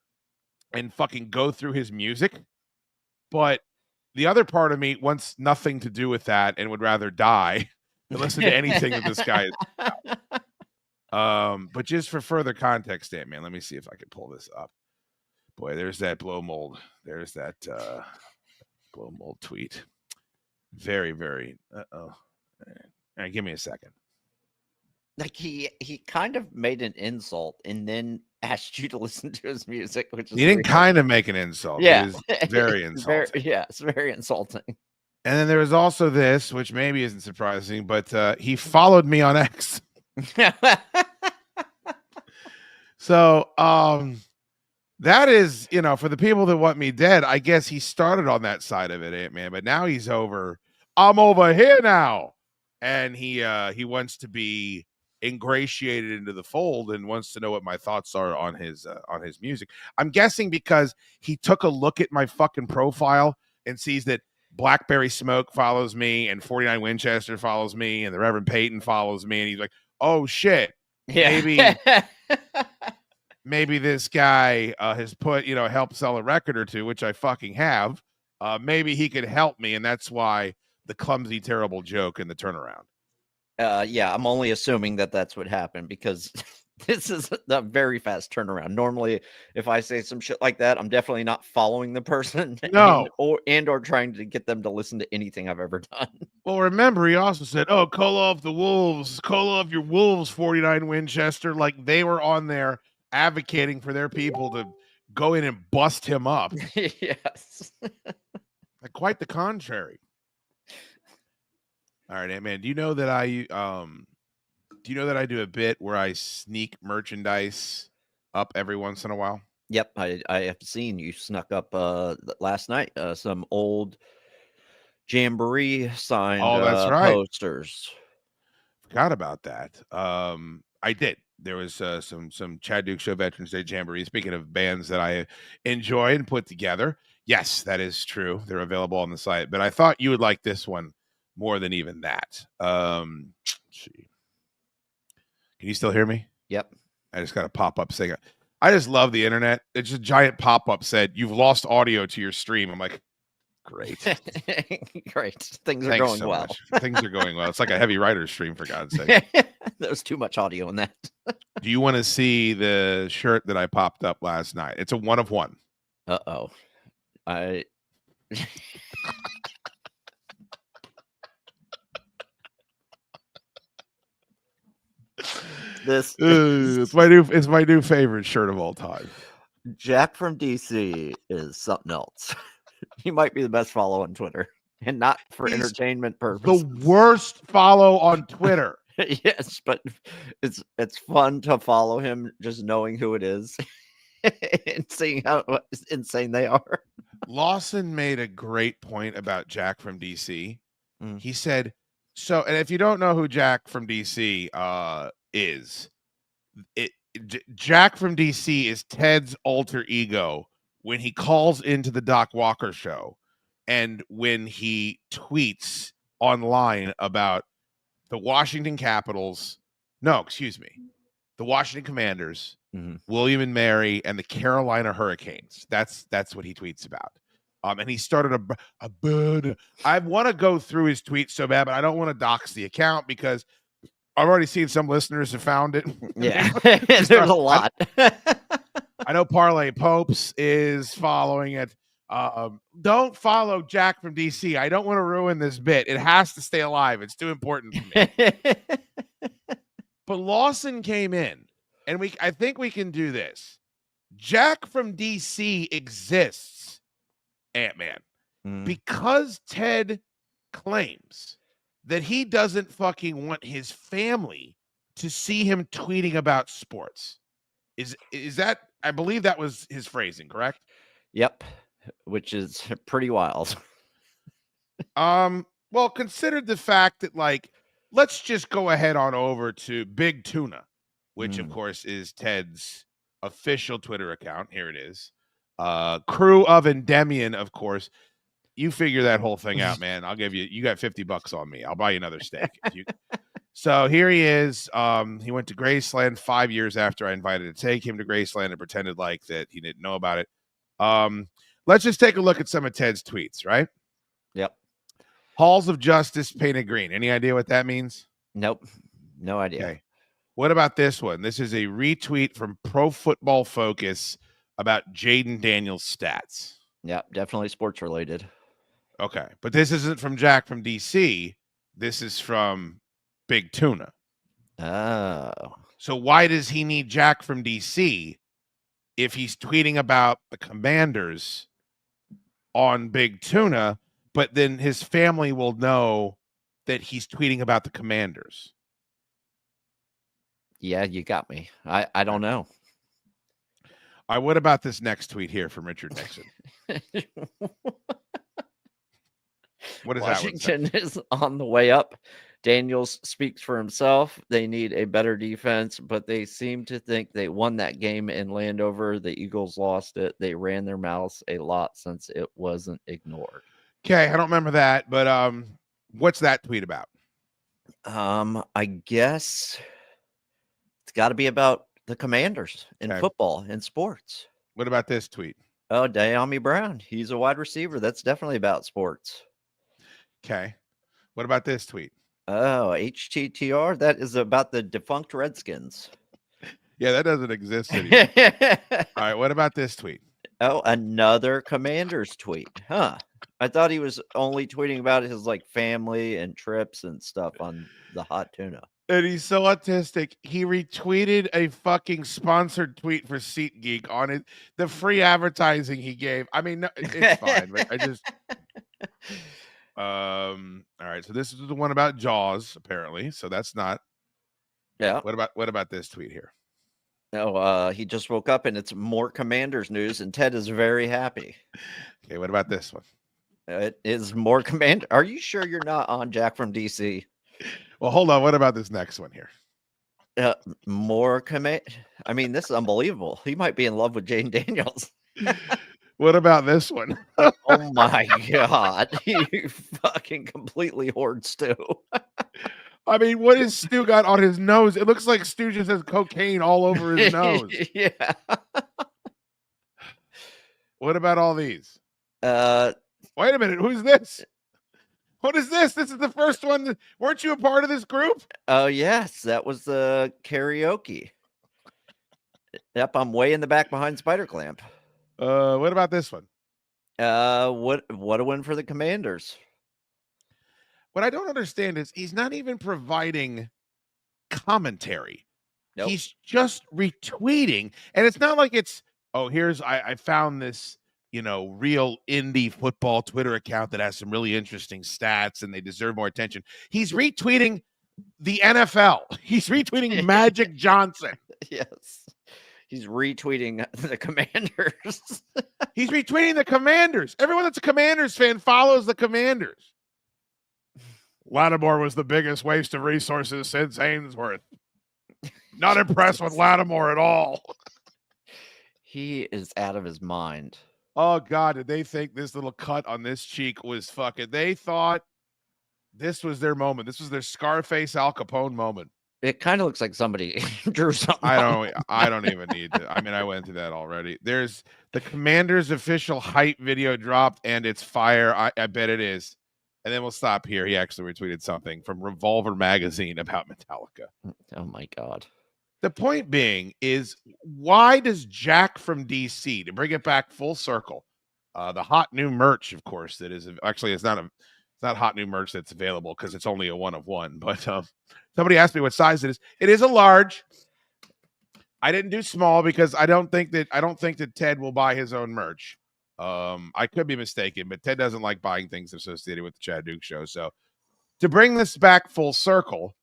and fucking go through his music. But the other part of me wants nothing to do with that and would rather die than listen to anything that this guy is about. But just for further context, man, let me see if I can pull this up. Boy, there's that blow mold. There's that blow mold tweet. Very, very. All right, give me a second. Like he kind of made an insult and then asked you to listen to his music, which is he didn't kind of make an insult. Yeah, it was very insulting. It's very insulting. And then there was also this, which maybe isn't surprising, but he followed me on X. So that is, you know, for the people that want me dead, I guess he started on that side of it, man. But now he's over. I'm over here now, and he wants to be ingratiated into the fold and wants to know what my thoughts are on his music. I'm guessing because he took a look at my fucking profile and sees that Blackberry Smoke follows me and 49 Winchester follows me and the Reverend Peyton follows me, and he's like, oh shit, Yeah. maybe this guy has put, you know, help sell a record or two, which I fucking have. Maybe he could help me, and that's why the clumsy, terrible joke and the turnaround. Yeah, I'm only assuming that that's what happened because this is a very fast turnaround. Normally, if I say some shit like that, I'm definitely not following the person, no, or trying to get them to listen to anything I've ever done. Well, remember, he also said, "Oh, call off the Wolves, call off your Wolves, 49 Winchester," like they were on there advocating for their people to go in and bust him up. Yes, like quite the contrary. All right, man. Do you know that I do a bit where I sneak merchandise up every once in a while? Yep, I have seen you snuck up last night some old Jamboree signed that's right. posters. Forgot about that. I did. There was some Chaddukes Show Veterans Day Jamboree. Speaking of bands that I enjoy and put together, yes, that is true. They're available on the site. But I thought you would like this one more than even that. Let's see. Can you still hear me? Yep. I just got a pop-up saying, I just love the internet. It's just a giant pop-up said, you've lost audio to your stream. I'm like, great. Great. Things are Thanks going so well. much. Things are going well. It's like a heavy writer's stream, for God's sake. There's too much audio in that. Do you want to see the shirt that I popped up last night? It's a 1 of 1. Uh-oh. I this It's my new favorite shirt of all time. Jack from DC is something else. He might be the best follow on Twitter, and not for He's entertainment purposes. The worst follow on Twitter. Yes, but it's fun to follow him just knowing who it is and seeing how insane they are. Lawson made a great point about Jack from DC. Mm. He said, so, and if you don't know who Jack from DC is, Jack from DC is Ted's alter ego when he calls into the Doc Walker show and when he tweets online about the Washington Capitals, the Washington Commanders, William and Mary, and the Carolina Hurricanes. That's what he tweets about. And he started a bird. I want to go through his tweets so bad, but I don't want to dox the account because I've already seen some listeners have found it. Yeah, there's a lot. I know Parlay Popes is following it. Don't follow Jack from DC. I don't want to ruin this bit. It has to stay alive. It's too important for me. But Lawson came in, and I think we can do this. Jack from DC exists, Ant-Man, because Ted claims that he doesn't fucking want his family to see him tweeting about sports. Is that, I believe that was his phrasing, correct? Yep, which is pretty wild. Well, consider the fact that, like, let's just go ahead on over to Big Tuna, which of course is Ted's official Twitter account. Here it is. Crew of Endymion, of course. You figure that whole thing out, man. I'll give you got $50 on me. I'll buy you another steak. So here he is. He went to Graceland 5 years after I invited to take him to Graceland and pretended like that he didn't know about it. Let's just take a look at some of Ted's tweets, right? Yep. Halls of Justice painted green. Any idea what that means? Nope. No idea. Okay. What about this one? This is a retweet from Pro Football Focus about Jaden Daniels' stats. Yeah, definitely sports related. Okay. But this isn't from Jack from DC. This is from Big Tuna. Oh. So why does he need Jack from DC if he's tweeting about the Commanders on Big Tuna, but then his family will know that he's tweeting about the Commanders? Yeah, you got me. I don't know. All right, what about this next tweet here from Richard Nixon? What is Washington is on the way up. Daniels speaks for himself. They need a better defense, but they seem to think they won that game in Landover. The Eagles lost it. They ran their mouths a lot since it wasn't ignored. Okay, I don't remember that, but what's that tweet about? I guess it's got to be about the Commanders in football and sports. What about this tweet? Oh, De'Ami Brown. He's a wide receiver. That's definitely about sports. Okay. What about this tweet? Oh, HTTR. That is about the defunct Redskins. Yeah, that doesn't exist anymore. All right. What about this tweet? Oh, another Commanders tweet. Huh. I thought he was only tweeting about his like family and trips and stuff on the hot tuna. And he's so autistic. He retweeted a fucking sponsored tweet for SeatGeek on it. The free advertising he gave. I mean, no, it's fine. But I just. All right. So this is the one about Jaws, apparently. So that's not. Yeah. What about this tweet here? No, he just woke up and it's more Commanders news, and Ted is very happy. Okay. What about this one? It is more Commander. Are you sure you're not on Jack from DC? Well, hold on. What about this next one here? More command. I mean, this is unbelievable. He might be in love with Jaden Daniels. What about this one? Oh my god. You fucking completely hoard Stu. I mean, what is Stu got on his nose? It looks like Stu just has cocaine all over his nose. Yeah. What about all these? Uh Wait a minute. Who's this? What is this? This is the first one. Weren't you a part of this group? oh yes, that was the karaoke. Yep, I'm way in the back behind Spider Clamp. What about this one? What a win for the Commanders. What I don't understand is he's not even providing commentary. Nope. He's just retweeting. And it's not like it's, oh, here's, I found this, real indie football Twitter account that has some really interesting stats and they deserve more attention. He's retweeting the NFL. He's retweeting Magic Johnson. Yes. He's retweeting the Commanders. He's retweeting the Commanders. Everyone that's a Commanders fan follows the Commanders. Lattimore was the biggest waste of resources since Ainsworth. Not impressed with Lattimore at all. He is out of his mind. Oh, God, did they think this little cut on this cheek was fucking... They thought this was their moment. This was their Scarface Al Capone moment. It kind of looks like somebody drew something. I don't even need to. I mean, I went through that already. There's the Commander's official hype video dropped, and it's fire. I bet it is. And then we'll stop here. He actually retweeted something from Revolver Magazine about Metallica. Oh my God. The point being is, why does Jack from DC, to bring it back full circle, the hot new merch, of course, that is actually it's not hot new merch that's available because it's only a one of one. But somebody asked me what size it is. It is a large. I didn't do small because I don't think that Ted will buy his own merch. I could be mistaken, but Ted doesn't like buying things associated with the Chad Duke Show. So to bring this back full circle,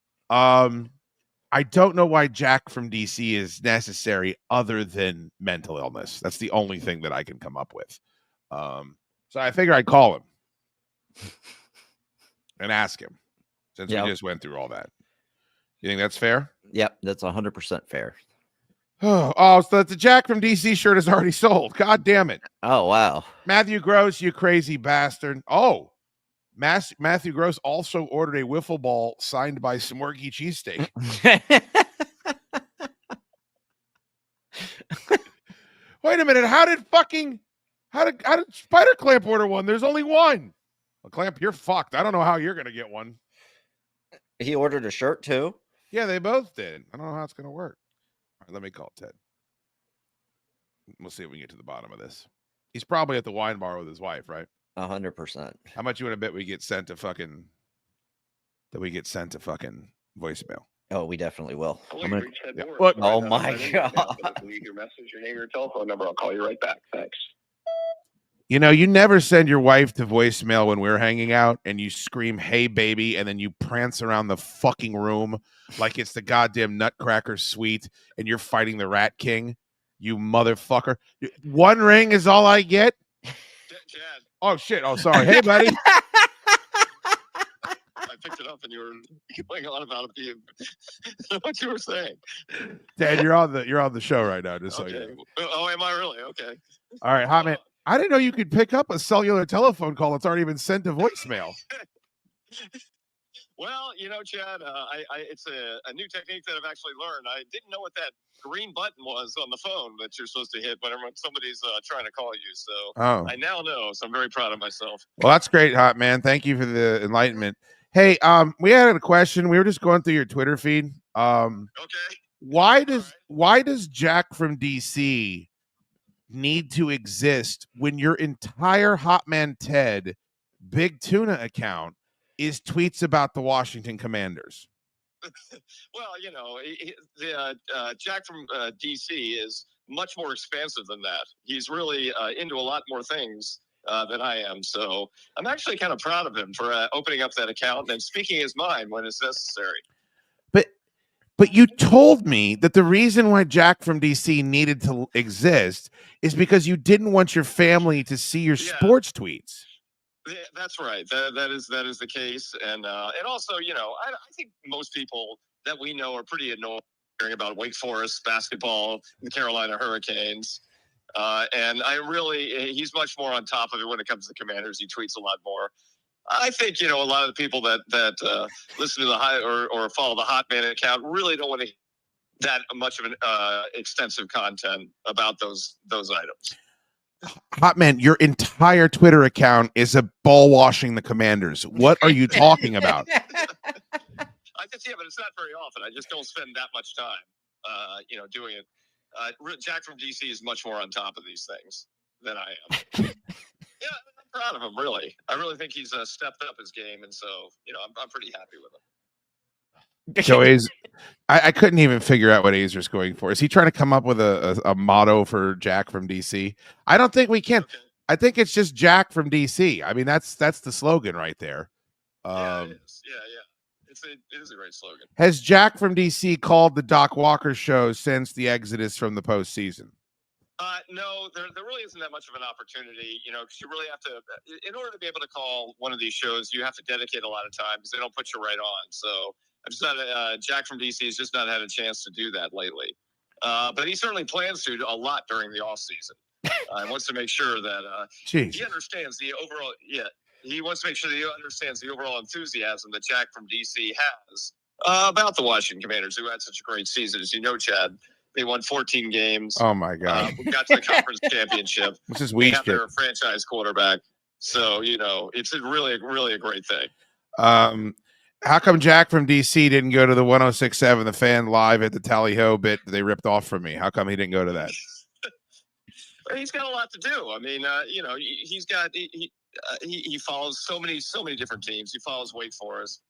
I don't know why Jack from DC is necessary other than mental illness. That's the only thing that I can come up with. So I figure I'd call him and ask him since we just went through all that. You think that's fair? Yep, that's 100% fair. Oh, so the Jack from DC shirt is already sold. God damn it. Oh, wow. Matthew Gross, you crazy bastard. Oh, Matthew Gross also ordered a wiffle ball signed by Smorgy Cheesesteak. Wait a minute. How did Spider Clamp order one? There's only one. Well, Clamp, you're fucked. I don't know how you're going to get one. He ordered a shirt too? Yeah, they both did. I don't know how it's going to work. All right, let me call Ted. We'll see if we can get to the bottom of this. He's probably at the wine bar with his wife, right? 100%. How much you want to bet we get sent to fucking voicemail? Oh, we definitely will. What? Oh my God. Leave your message, your name, your telephone number. I'll call you right back. Thanks. You never send your wife to voicemail when we're hanging out and you scream, "Hey, baby," and then you prance around the fucking room like it's the goddamn Nutcracker suite and you're fighting the Rat King. You motherfucker. One ring is all I get? Chad, Oh, shit. Oh, sorry. Hey, buddy. I picked it up and you were going on about what you were saying. Dad, you're on the show right now, just so Okay. you know. Oh, am I really? Okay. All right, hot man. I didn't know you could pick up a cellular telephone call that's already been sent to voicemail. Well, Chad, it's a new technique that I've actually learned. I didn't know what that green button was on the phone that you're supposed to hit whenever somebody's trying to call you. So I now know. So I'm very proud of myself. Well, that's great, hot man. Thank you for the enlightenment. Hey, we had a question. We were just going through your Twitter feed. Okay. Why does Jack from DC need to exist when your entire Hotman Ted Big Tuna account is tweets about the Washington Commanders? Well, the Jack from DC is much more expansive than that. He's really into a lot more things than I am. So I'm actually kind of proud of him for opening up that account and speaking his mind when it's necessary. But you told me that the reason why Jack from DC needed to exist is because you didn't want your family to see your sports tweets. That's right. That is the case. And also, I think most people that we know are pretty annoyed hearing about Wake Forest basketball, the Carolina Hurricanes. And he's much more on top of it when it comes to Commanders. He tweets a lot more. I think, a lot of the people that listen to the or follow the Hot Man account really don't want to that much of an extensive content about those items. Hot Man, your entire Twitter account is a ball washing the Commanders. What are you talking about? I just, but it's not very often. I just don't spend that much time, doing it. Jack from DC is much more on top of these things than I am. Yeah, I'm proud of him, really. I really think he's stepped up his game, and so, I'm pretty happy with him. So I couldn't even figure out what Azer's going for. Is he trying to come up with a motto for Jack from DC? I don't think we can. Okay. I think it's just Jack from DC. I mean, that's the slogan right there. Yeah, it is. Yeah. It is a great slogan. Has Jack from DC called the Doc Walker show since the exodus from the postseason? No, there really isn't that much of an opportunity, because you really have to, in order to be able to call one of these shows, you have to dedicate a lot of time because they don't put you right on. So I've just not, Jack from DC has just not had a chance to do that lately. But he certainly plans to a lot during the off season. He wants to make sure that he understands the overall, he wants to make sure that he understands the overall enthusiasm that Jack from DC has about the Washington Commanders, who had such a great season. As you know, Chad, they won 14 games. Oh, my God. We got to the conference championship. Which is weak. They have their franchise quarterback. So, it's really a great thing. How come Jack from DC didn't go to the 106.7, the Fan Live at the Tally Ho bit they ripped off from me? How come he didn't go to that? He's got a lot to do. I mean, he's got he follows so many different teams. He follows Wake Forest.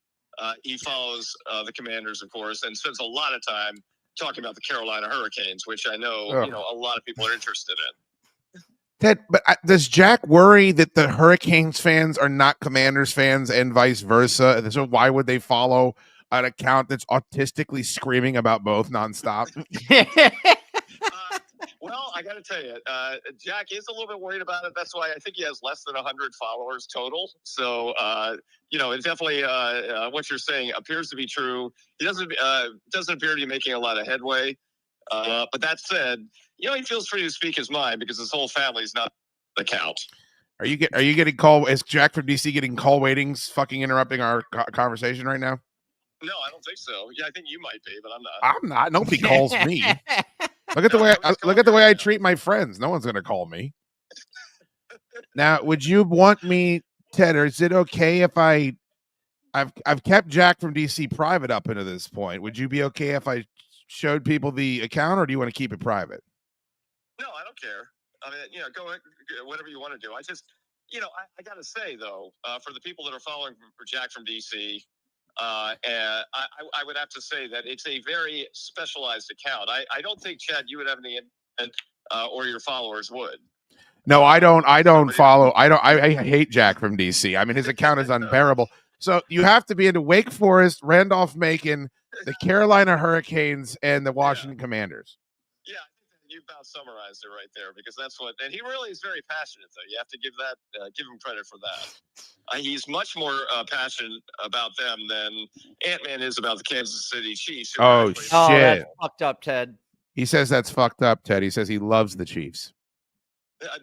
He follows the Commanders, of course, and spends a lot of time talking about the Carolina Hurricanes, which I know a lot of people are interested in. Ted, but does Jack worry that the Hurricanes fans are not Commanders fans and vice versa? So why would they follow an account that's autistically screaming about both nonstop? Well, I got to tell you, Jack is a little bit worried about it. That's why I think he has less than 100 followers total. So, it definitely what you're saying appears to be true. He doesn't appear to be making a lot of headway. But that said, he feels free to speak his mind because his whole family's not the count. Are you getting call? Is Jack from DC getting call waitings? Fucking interrupting our conversation right now? No, I don't think so. Yeah, I think you might be, but I'm not. I'm not. Nobody calls me. Look at the way I treat my friends. No one's going to call me. Now, would you want me, Ted, or is it okay if I've kept Jack from DC private up into this point? Would you be okay if I showed people the account, or do you want to keep it private? No, I don't care. I mean, go whatever you want to do. I just, I got to say though, for the people that are following for Jack from DC, and I would have to say that it's a very specialized account. I don't think, Chad, you would have any or your followers would. No, I don't follow. I hate Jack from DC. I mean, his account is unbearable. So you have to be into Wake Forest, Randolph-Macon, the Carolina Hurricanes, and the Washington Commanders. Yeah, I think you about summarized it right there, because that's what, and he really is very passionate, though. You have to give him credit for that. He's much more passionate about them than Ant-Man is about the Kansas City Chiefs. Oh, shit. That's fucked up, Ted. He says that's fucked up, Ted. He says he loves the Chiefs.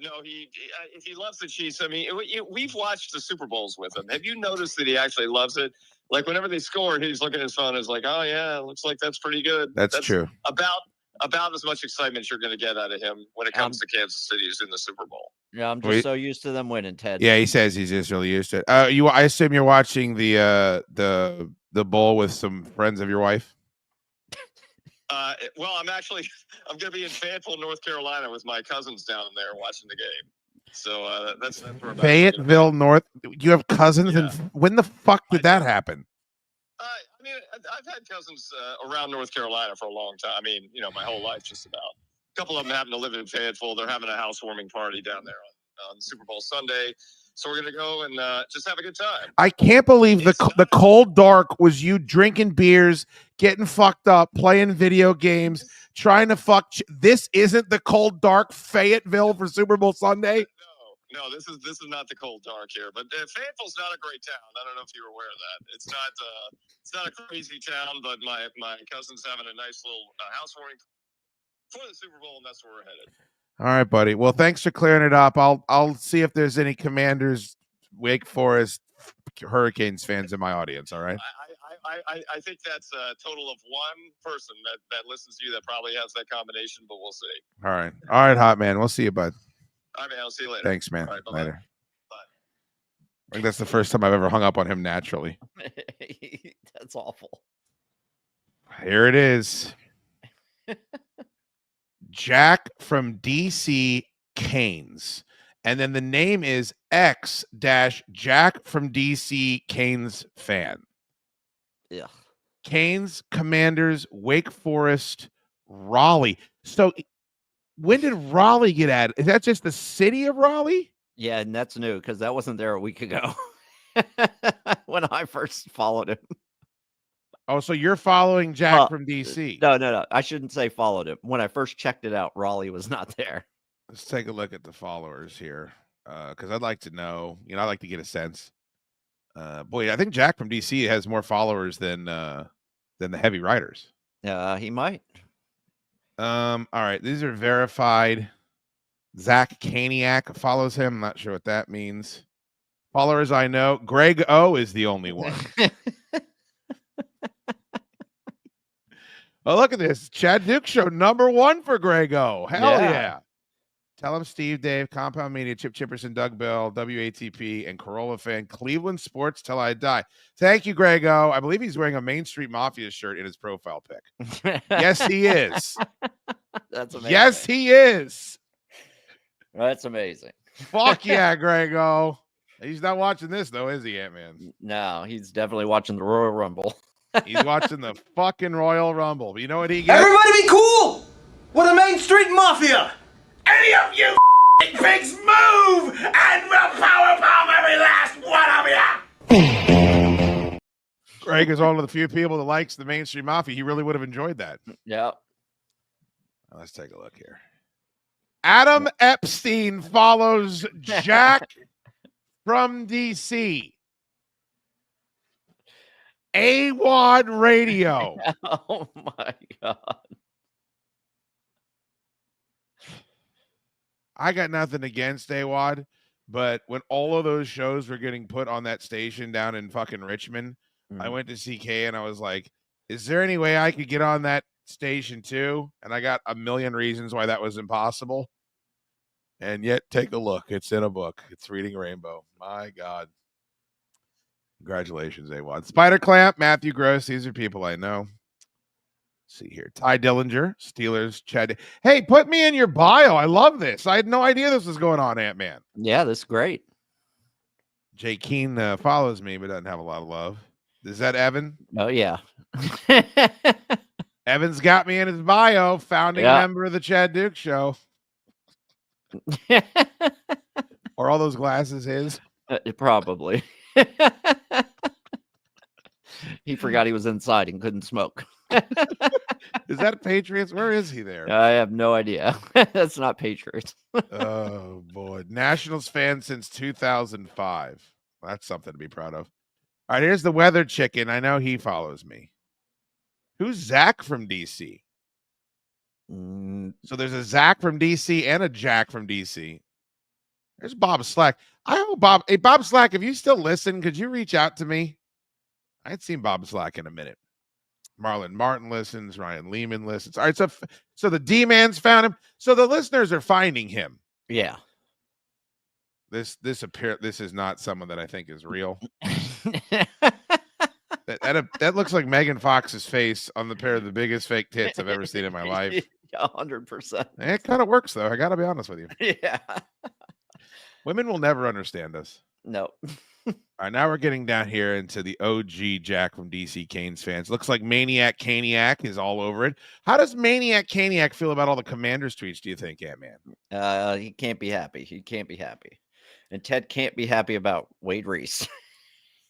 No, if he loves the Chiefs, I mean, we've watched the Super Bowls with him. Have you noticed that he actually loves it? Like, whenever they score, he's looking at his phone and is like, oh, yeah, looks like that's pretty good. That's true. About as much excitement you're going to get out of him when it comes to Kansas City is in the Super Bowl. Yeah, I'm just so used to them winning, Ted. Yeah, he says he's just really used to it. I assume you're watching the bowl with some friends of your wife? Well, I'm going to be in Fayetteville, North Carolina with my cousins down there watching the game. So that's where Fayetteville, North. You have cousins? Yeah. And when the fuck did that happen? I mean, I've had cousins around North Carolina for a long time. I mean, my whole life just about. A couple of them happen to live in Fayetteville. They're having a housewarming party down there on Super Bowl Sunday. So we're going to go and just have a good time. I can't believe the cold dark was you drinking beers, getting fucked up, playing video games, trying to fuck. This isn't the cold dark Fayetteville for Super Bowl Sunday? No, this is not the cold dark here. But Fayetteville's not a great town. I don't know if you're aware of that. It's not a crazy town, but my cousin's having a nice little housewarming for the Super Bowl, and that's where we're headed. All right, buddy. Well, thanks for clearing it up. I'll see if there's any Commanders, Wake Forest, Hurricanes fans in my audience. All right. I think that's a total of one person that listens to you that probably has that combination, but we'll see. All right, hot man. We'll see you, bud. All right, man. I'll see you later. Thanks, man. All right, bye-bye. Later. I think that's the first time I've ever hung up on him naturally. That's awful. Here it is. Jack from DC Canes. And then the name is X-Jack from DC Canes fan. Yeah. Canes, Commanders, Wake Forest, Raleigh. So when did Raleigh get added? Is that just the city of Raleigh? Yeah, and that's new because that wasn't there a week ago when I first followed him. Oh, so you're following Jack Well, from DC. No. I shouldn't say followed him. When I first checked it out, Raleigh was not there. Let's take a look at the followers here. Because I'd like to know, I'd like to get a sense. Boy, I think Jack from DC has more followers than the Heavy Riders. He might. All right, these are verified. Zach Kaniak follows him. I'm not sure what that means. Followers I know. Greg O is the only one. Oh, look at this. Chaddukes Show #1 for Greg O. Hell yeah. Tell him Steve, Dave, Compound Media, Chip Chipperson, Doug Bell, WATP, and Corolla fan, Cleveland Sports Till I Die. Thank you, Greg O. I believe he's wearing a Main Street Mafia shirt in his profile pic. Yes, he is. That's amazing. Yes, he is. That's amazing. Fuck yeah, Greg O. He's not watching this, though, is he, Ant-Man? No, he's definitely watching the Royal Rumble. He's watching the fucking Royal Rumble. But you know what he gets? Everybody be cool with the Main Street Mafia. Any of you pigs move and we'll powerbomb every last one of you. Greg is one of the few people that likes the Main Street Mafia. He really would have enjoyed that. Yeah. Let's take a look here. Adam Epstein follows Jack from DC. AWOD Radio. Oh my God. I got nothing against AWOD, but when all of those shows were getting put on that station down in fucking Richmond, I went to CK and I was like, is there any way I could get on that station too? And I got a million reasons why that was impossible. And yet, take a look. It's in a book. It's Reading Rainbow. My God. Congratulations, AWOD. Spider Clamp, Matthew Gross. These are people I know. Let's see here. Ty Dillinger, Steelers, Chad. Hey, put me in your bio. I love this. I had no idea this was going on, Ant-Man. Yeah, this is great. Jay Keene follows me, but doesn't have a lot of love. Is that Evan? Oh, yeah. Evan's got me in his bio. Founding member of the Chaddukes Show. Are all those glasses his? Probably. He forgot he was inside and couldn't smoke. Is that Patriots? Where is he there? I have no idea. That's not Patriots. Oh, boy. Nationals fan since 2005. That's something to be proud of. All right, here's the weather chicken. I know he follows me. Who's Zach from DC? So there's a Zach from DC and a Jack from DC. There's Bob Slack. I hope Bob. Hey, Bob Slack, if you still listen, could you reach out to me? I ain't seen Bob Slack in a minute. Marlon Martin listens. Ryan Lehman listens. All right, so the D-Man's found him. So the listeners are finding him. Yeah. This is not someone that I think is real. That looks like Megan Fox's face on the pair of the biggest fake tits I've ever seen in my life. 100%. It kind of works, though. I got to be honest with you. Yeah. Women will never understand us. No. All right, now we're getting down here into the OG Jack from DC Canes fans. Looks like Maniac Caniac is all over it. How does Maniac Caniac feel about all the Commanders tweets, do you think, Ant-Man? He can't be happy. He can't be happy. And Ted can't be happy about Wade Reese.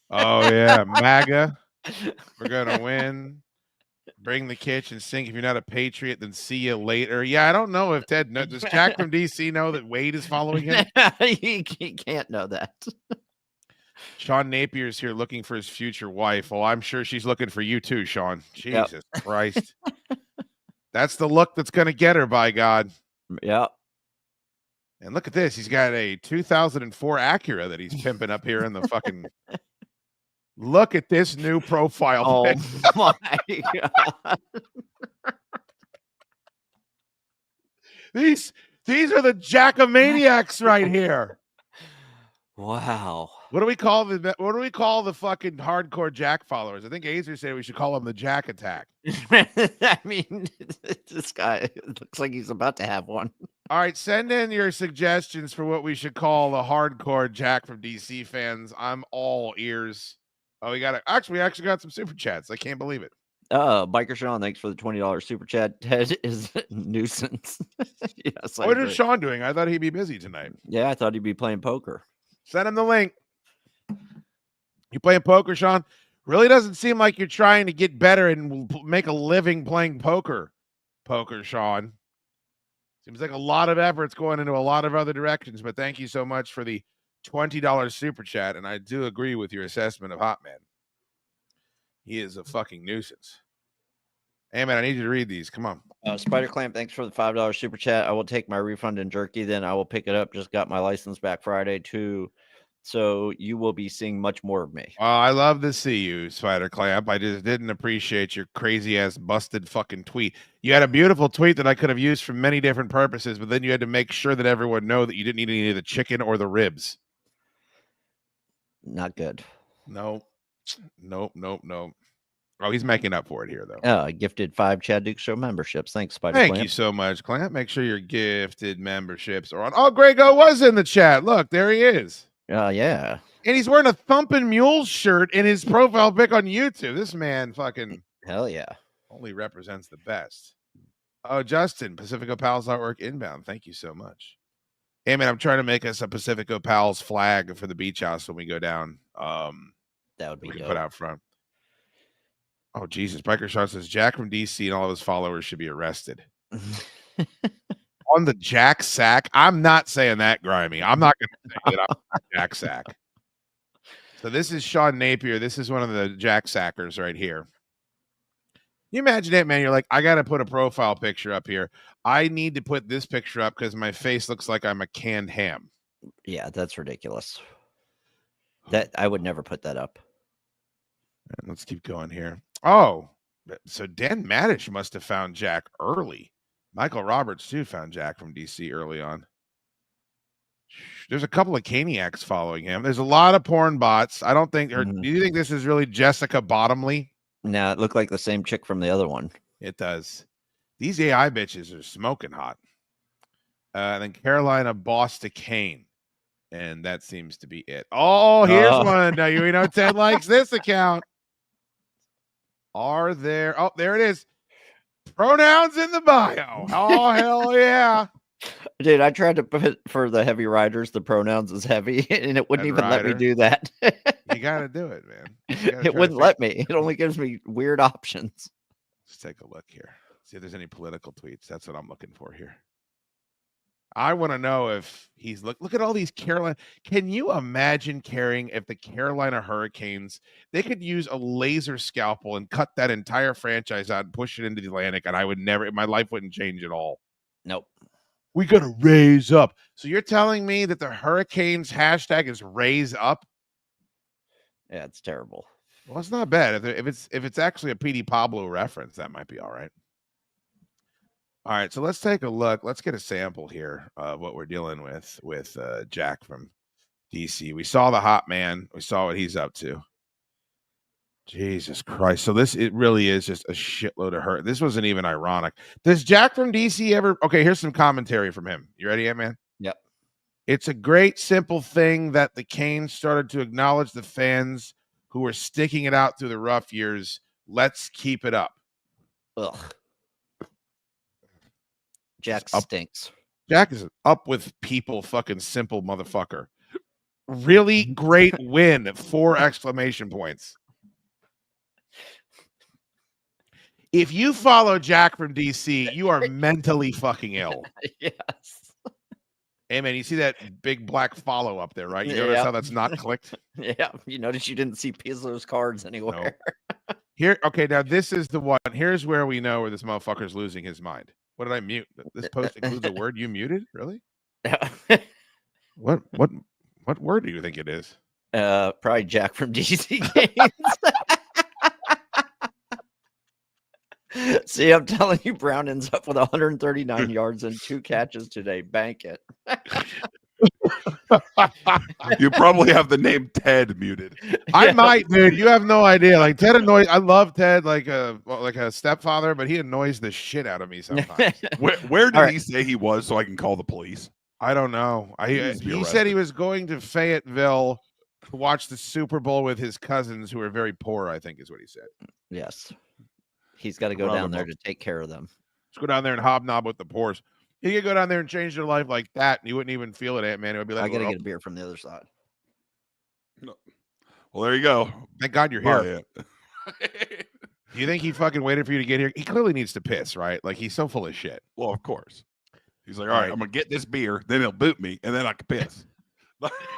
Oh, yeah. MAGA. We're going to win. Bring the kitchen sink. If you're not a Patriot, then see you later. Yeah, I don't know if Ted knows. Does Jack from DC know that Wade is following him? he can't know that. Sean Napier's here looking for his future wife. Well, I'm sure she's looking for you too, Sean. Jesus Christ. That's the look that's going to get her, by God. Yeah. And look at this. He's got a 2004 Acura that he's pimping up here in the fucking. Look at this new profile. Oh pic. my god! These are the Jackamaniacs right here. Wow. What do we call the fucking hardcore Jack followers? I think Azer said we should call them the Jack Attack. I mean, this guy looks like he's about to have one. All right, send in your suggestions for what we should call the hardcore Jack from DC fans. I'm all ears. Oh, we actually got some super chats. I can't believe it. Biker Sean, thanks for the $20 super chat. Ted is a nuisance. Yes, What is Sean doing? I thought he'd be busy tonight. Yeah, I thought he'd be playing poker. Send him the link. You playing poker, Sean? Really doesn't seem like you're trying to get better and make a living playing poker, Sean. Seems like a lot of effort's going into a lot of other directions, but thank you so much for the $20 super chat, and I do agree with your assessment of Hotman. He is a fucking nuisance. Hey, man, I need you to read these. Come on. Spider Clamp, thanks for the $5 super chat. I will take my refund in jerky, then I will pick it up. Just got my license back Friday, too. So you will be seeing much more of me. I love to see you, Spider Clamp. I just didn't appreciate your crazy-ass busted fucking tweet. You had a beautiful tweet that I could have used for many different purposes, but then you had to make sure that everyone know that you didn't eat any of the chicken or the ribs. Not good. Nope. Oh, he's making up for it here, though. Gifted 5 Chaddukes Show memberships. Thanks, Spider Thank Clamp. you so much, Clamp. Make sure your gifted memberships are on. Oh, Grego was in the chat. Look, there he is. Yeah. And he's wearing a Thumpin' Mules shirt in his profile pic on YouTube. This man fucking hell yeah. Only represents the best. Oh, Justin, Pacifico Pals artwork inbound. Thank you so much. Hey, man, I'm trying to make us a Pacifico Pals flag for the beach house when we go down. That would be we can dope. put out front. Oh, Jesus. Biker Shot says Jack from DC and all of his followers should be arrested. On the Jack Sack. I'm not saying that, Grimy. I'm not going to say that I'm Jack Sack. So this is Sean Napier. This is one of the Jack Sackers right here. You imagine it, man. You're like, I got to put a profile picture up here. I need to put this picture up because my face looks like I'm a canned ham. Yeah, that's ridiculous. That I would never put that up. And let's keep going here. Oh, so Dan Madish must have found Jack early. Michael Roberts, too, found Jack from DC early on. There's a couple of Caniacs following him. There's a lot of porn bots. I don't think, or do you think this is really Jessica Bottomley? No, it looked like the same chick from the other one. It does. These AI bitches are smoking hot. And then Carolina Boss Kane. And that seems to be it. Oh, here's one. Now, you know, Ted likes this account. Are there? Oh, there it is. Pronouns in the bio. Oh, hell yeah. Dude, I tried to put for the heavy riders, the pronouns is heavy, and it wouldn't even let me do that. You got to do it, man. It wouldn't let me. It only gives me weird options. Let's take a look here. See if there's any political tweets. That's what I'm looking for here. I want to know if he's look at all these Carolina. Can you imagine caring if the Carolina Hurricanes, they could use a laser scalpel and cut that entire franchise out and push it into the Atlantic, and I would never, my life wouldn't change at all. Nope. We got to raise up. So you're telling me that the Hurricanes hashtag is raise up? Yeah, it's terrible. Well, it's not bad. If it's actually a PD Pablo reference, that might be all right. All right, so let's take a look. Let's get a sample here of what we're dealing with Jack from DC. We saw the hot man. We saw what he's up to. Jesus Christ. So it really is just a shitload of hurt. This wasn't even ironic. Does Jack from DC ever... Okay, here's some commentary from him. You ready, man? Yep. It's a great, simple thing that the Canes started to acknowledge the fans who were sticking it out through the rough years. Let's keep it up. Ugh. Jack stinks. Jack is up with people, fucking simple motherfucker. Really great win. 4 exclamation points. If you follow Jack from DC, you are mentally fucking ill. Yes. Hey, man, you see that big black follow up there, right? You notice how that's not clicked? Yeah. You notice you didn't see Pizzo's cards anywhere. No. Here, okay, now this is the one. Here's where we know where this motherfucker's losing his mind. What did I mute? This post includes a word you muted? Really? What word do you think it is? Probably Jack from DC Games. See, I'm telling you, Brown ends up with 139 yards and 2 catches today. Bank it. You probably have the name Ted muted. I might, dude. You have no idea. Like Ted annoys. I love Ted like a stepfather, but he annoys the shit out of me sometimes. Where did All right. he say he was so I can call the police? I don't know. needs to be He said he arrested. was going to Fayetteville to watch the Super Bowl with his cousins who are very poor, I think is what he said. Yes. He's got to go down there to take care of them. Let's go down there and hobnob with the poors. He could go down there and change their life like that, and you wouldn't even feel it, Ant-Man. It would be like, I got to well, get a beer from the other side. Well, there you go. thank God you're here. Buy it. Do you think he fucking waited for you to get here? He clearly needs to piss, right? Like, he's so full of shit. Well, of course. He's like, all right, I'm going to get this beer, then he'll boot me, and then I can piss.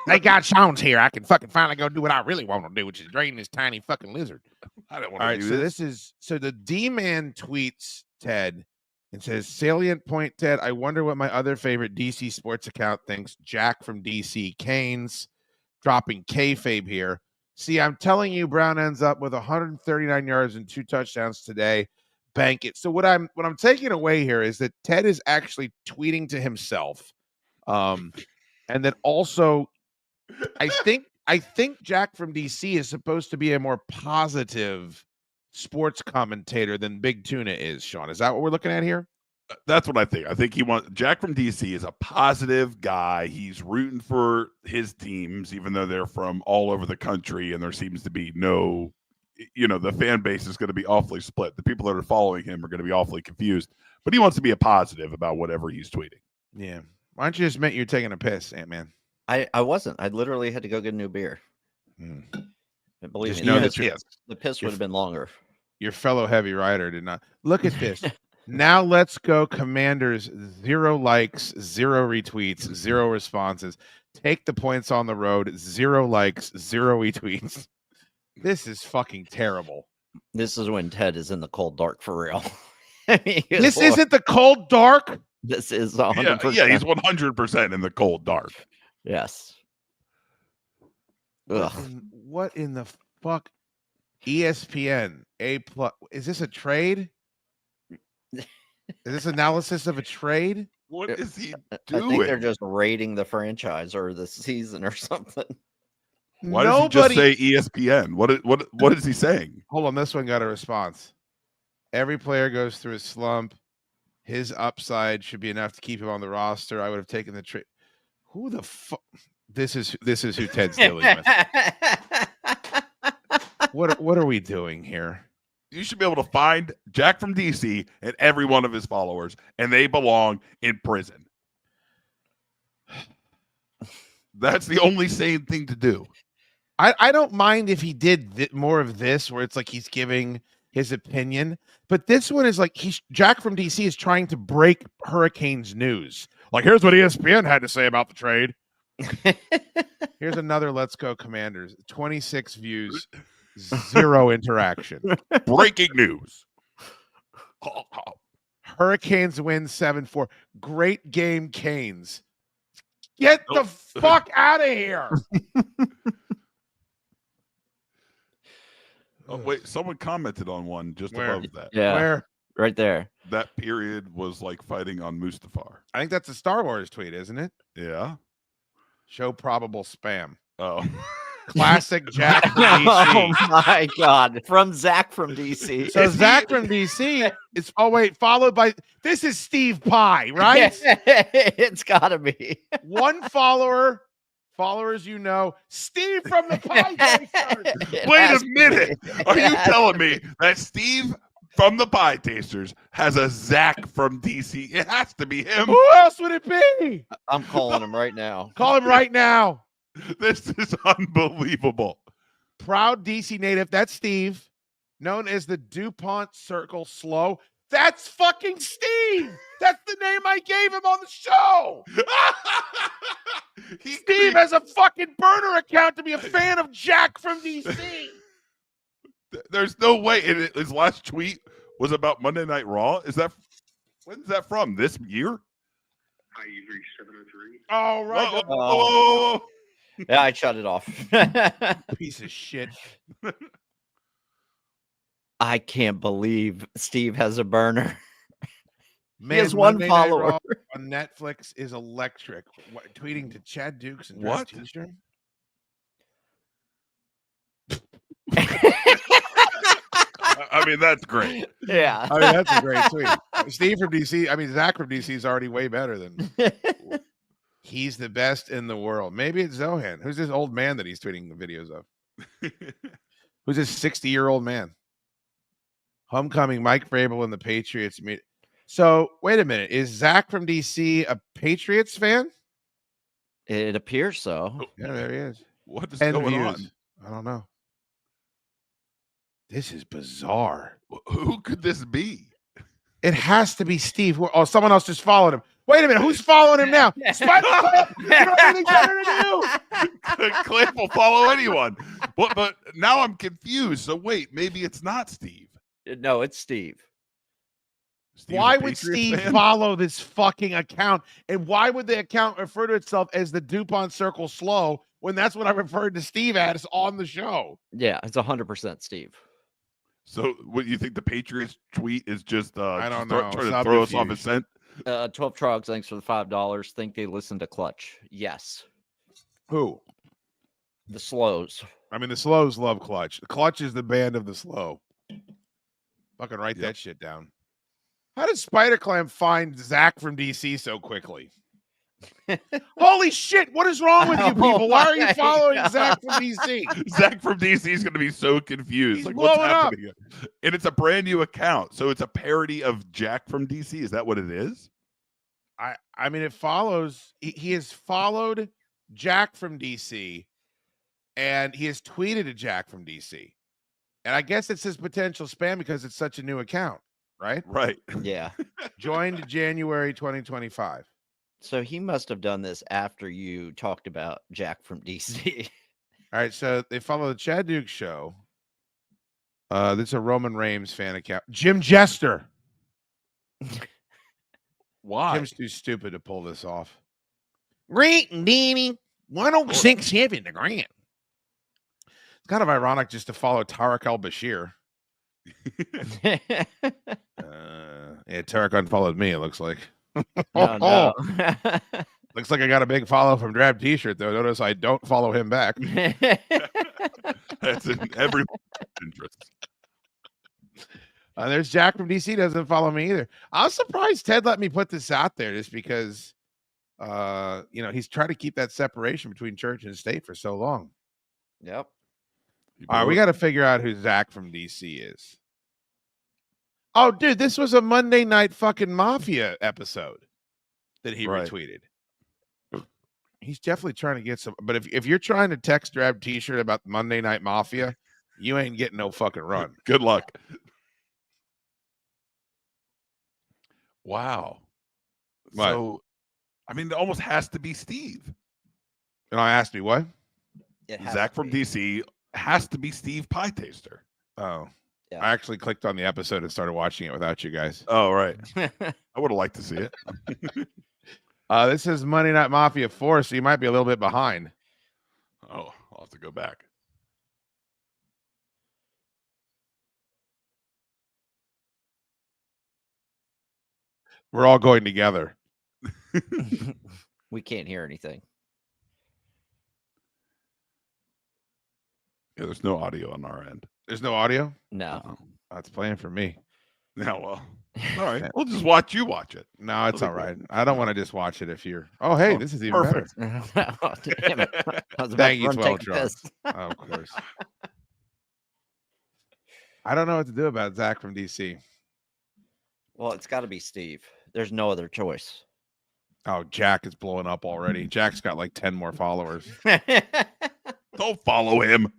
Thank God Sean's here. I can fucking finally go do what I really want to do, which is drain this tiny fucking lizard. I don't All want to right, do so this. the D-Man tweets Ted and says, salient point, Ted, I wonder what my other favorite DC sports account thinks. Jack from DC Canes dropping kayfabe here. See, I'm telling you, Brown ends up with 139 yards and 2 touchdowns today. Bank it. So what I'm taking away here is that Ted is actually tweeting to himself. And then also, I think Jack from DC is supposed to be a more positive sports commentator than Big Tuna is, Sean. Is that what we're looking at here? That's what I think. I think Jack from DC is a positive guy. He's rooting for his teams, even though they're from all over the country, and there seems to be no, the fan base is going to be awfully split. The people that are following him are going to be awfully confused, but he wants to be a positive about whatever he's tweeting. Yeah. Why don't you just admit you're taking a piss, Ant-Man? I wasn't. I literally had to go get a new beer. Hmm. And believe Just me, know the that piss- the piss would have been longer. Your fellow heavy rider did not. Look at this. Now let's go Commanders. 0 likes, 0 retweets, 0 responses. Take the points on the road. 0 likes, 0 retweets. This is fucking terrible. This is when Ted is in the cold dark for real. This isn't the cold dark. This is 100%. Yeah, he's 100% in the cold dark. Yes. Ugh. What in the fuck? ESPN A+. Is this a trade? Is this analysis of a trade? What is he I doing? think they're just rating the franchise or the season or something. Why does he just say ESPN? What is he saying? Hold on, this one got a response. Every player goes through a slump. His upside should be enough to keep him on the roster. I would have taken the trade. Who the fuck? This is who Ted's dealing with. What are we doing here? You should be able to find Jack from DC and every one of his followers, and they belong in prison. That's the only sane thing to do. I don't mind if he did more of this, where it's like he's giving his opinion, but this one is like Jack from DC is trying to break Hurricanes news. Like, here's what ESPN had to say about the trade. Here's another Let's Go Commanders. 26 views, 0 interaction. Breaking news. Hurricanes win 7-4. Great game, Canes. Get the fuck out of here. Oh, wait, someone commented on one just above that. Yeah, Where? right there. That period was like fighting on Mustafar. I think that's a Star Wars tweet, isn't it? Yeah. Show probable spam. Oh. Classic Jack from DC. Oh my God. From Zach from DC. So Zach from DC is followed by this is Steve Pye, right? It's gotta be. One followers, Steve from the Pie Tasters. Wait a minute. Are you telling me that Steve from the Pie Tasters has a Zach from DC? It has to be him. Who else would it be? I'm calling him right now. Call him right now. This is unbelievable. Proud DC native. That's Steve, known as the DuPont Circle Slow. That's fucking Steve. That's the name I gave him on the show. Steve has a fucking burner account to be a fan of Jack from DC. There's no way. His last tweet was about Monday Night Raw. When's that from? This year? Hi, you've reached 703. Oh, right. Whoa, whoa, whoa, whoa. Yeah, I shut it off. Piece of shit. I can't believe Steve has a burner. Man, has one Monday Night follower. Raw on Netflix is electric. What, tweeting to Chaddukes and What? T-shirt? I mean, that's great. Yeah. I mean, that's a great tweet. Steve from DC, I mean, Zach from DC is already way better than. He's the best in the world. Maybe it's Zohan. Who's this old man that he's tweeting the videos of? Who's this 60-year-old man? Homecoming, Mike Vrabel and the Patriots meet. So, wait a minute. Is Zach from DC a Patriots fan? It appears so. Yeah, there he is. What is 10 going views. I don't know. This is bizarre. on? Who could this be? It has to be Steve. Oh, someone else just followed him. Wait a minute. Who's following him now? Spider Clamp! You don't have anything better to do. Clamp will follow anyone. But now I'm confused. So wait, maybe it's not Steve. No, it's Steve. Steve's a Why would Patriots Steve fan? follow this fucking account? And why would the account refer to itself as the DuPont Circle Slow when that's what I referred to Steve as on the show? Yeah, it's 100% Steve. So what you think the Patriots tweet is just I don't just know. trying to throw us off a Subterfuge. scent? 12 Trogs, thanks for the $5. Think they listen to Clutch? Yes. Who? The Slows. I mean, the Slows love Clutch. Clutch is the band of the Slow. Fucking write that shit down. How did Spider Clam find Zach from DC so quickly? Holy shit! What is wrong with you people? Why are you following Zach from DC? Zach from DC is going to be so confused. He's Like, what's blowing up. happening here? And it's a brand new account. So it's a parody of Jack from DC. Is that what it is? I mean, it follows. He has followed Jack from DC, and he has tweeted to Jack from DC. And I guess it's his potential spam because it's such a new account, right? Right. Yeah. Joined January 2025. So he must have done this after you talked about Jack from DC. All right, so they follow the Chaddukes show. This is a Roman Reigns fan account. Jim Jester. Why? Jim's too stupid to pull this off. Great, Davey. 106.7 the grand. It's kind of ironic just to follow Tarek al-Bashir. Yeah, Tarek unfollowed me, it looks like. Oh, no. Looks like I got a big follow from Drab T-shirt, though. Notice I don't follow him back. That's in every interest. There's Jack from DC doesn't follow me either. I was surprised Ted let me put this out there just because, he's trying to keep that separation between church and state for so long. Yep. All right, we got to figure out who Zach from DC is. Oh, dude, this was a Monday Night fucking Mafia episode that he retweeted. He's definitely trying to get some. But if you're trying to text Drab T-shirt about Monday Night Mafia, you ain't getting no fucking run. Good luck. Wow. What? So, I mean, it almost has to be Steve. And I asked me what? Zach from DC has to be Steve Pie Taster. Oh, yeah. I actually clicked on the episode and started watching it without you guys. Oh, right. I would have liked to see it. This is Monday Night Mafia 4, so you might be a little bit behind. Oh, I'll have to go back. We're all going together. We can't hear anything. Yeah, there's no audio on our end. There's no audio? No. Oh, That's playing for me. yeah, well, all right. We'll just watch you watch it. No, it's all Okay, cool. right. I don't want to just watch it if you're. Oh, hey, Oh, this is even perfect. Oh, damn it. I was about Thank to you, run 12 take a piss. better. Of course. I don't know what to do about Zach from DC. Well, it's got to be Steve. There's no other choice. Oh, Jack is blowing up already. Jack's got like 10 more followers. Don't follow him.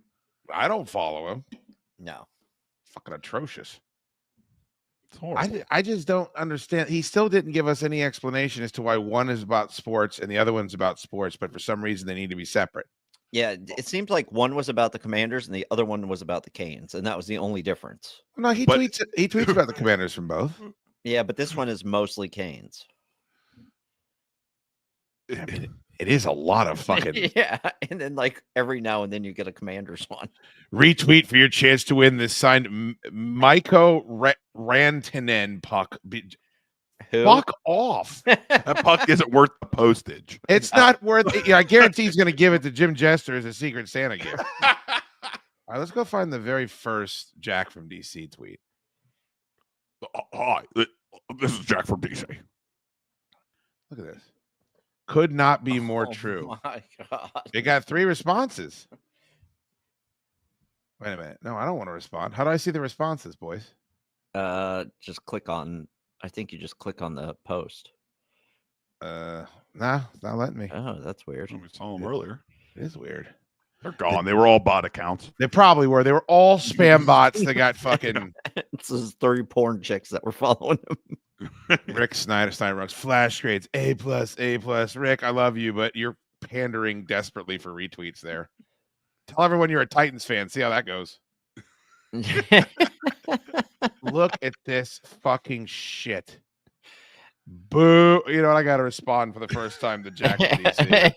I don't follow him. No. Fucking atrocious. It's horrible. I just don't understand. He still didn't give us any explanation as to why one is about sports and the other one's about sports, but for some reason they need to be separate. Yeah, it seems like one was about the Commanders and the other one was about the Canes, and that was the only difference. No, he But- tweets about the Commanders from both. Yeah, but this one is mostly Canes. I mean, it is a lot of fucking Yeah, and then like every now and then you get a Commanders one. retweet for your chance to win this signed Maiko Rantanen puck. Who? Fuck off. That puck isn't worth the postage. It's not worth it. Yeah, I guarantee he's going to give it to Jim Jester as a Secret Santa gift. All right, let's go find the very first Jack from DC tweet. Hi, this is Jack from DC. Look at this. Could not be more true. My God. It got 3 responses. Wait a minute. No, I don't want to respond. How do I see the responses, boys? Just click on. I think you just click on the post. Nah, it's not letting me. Oh, that's weird. We saw them earlier. It is weird. They're gone. They were all bot accounts. They probably were. They were all spam bots that got fucking This is 3 porn chicks that were following him. Rick Steinrock's flash grades A+, A+. Rick, I love you, but you're pandering desperately for retweets there. Tell everyone you're a Titans fan. See how that goes. Look at this fucking shit. Boo. You know what? I got to respond for the first time to Jack from DC.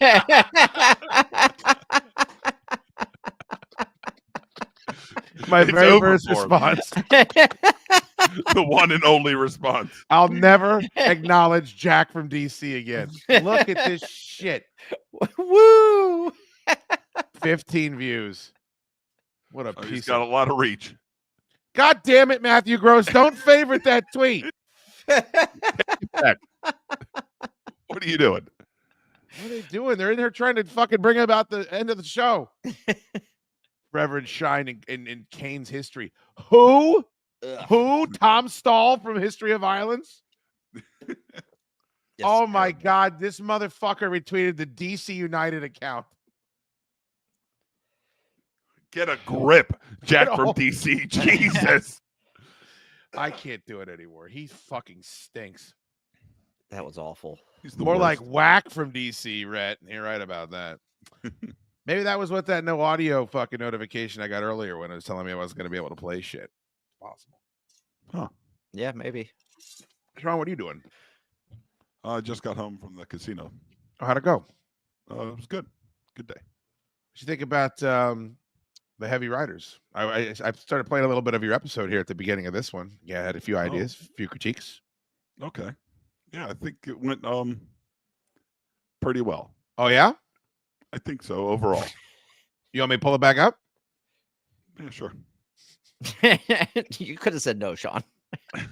My It's very over first for him. response. The one and only response. I'll never acknowledge Jack from DC again. Look at this shit. Woo! 15 views. What a He's piece got of... a lot of reach. God damn it, Matthew Gross. Don't favorite that tweet. What are you doing? What are they doing? They're in there trying to fucking bring about the end of the show. Reverend Shine in Kane's history. Who? Ugh. Who? Tom Stahl from History of Violence? Yes, Oh my God. This motherfucker retweeted the DC United account. Get a grip, Jack Get from off. DC. Jesus. I can't do it anymore. He fucking stinks. that was awful. He's the More worst. like whack from DC, Rhett. You're right about that. Maybe that was what that no audio fucking notification I got earlier when it was telling me I wasn't going to be able to play shit. Possible. Yeah, maybe. Sean, what are you doing? I just got home from the casino. Oh, how'd it go? It was good. Good day. What you think about the Heavy Riders? I started playing a little bit of your episode here at the beginning of this one. Yeah, I had a few ideas, a few critiques. Okay. Yeah, I think it went pretty well. Oh, yeah? I think so overall. You want me to pull it back up? Yeah, sure. You could have said no, Sean. I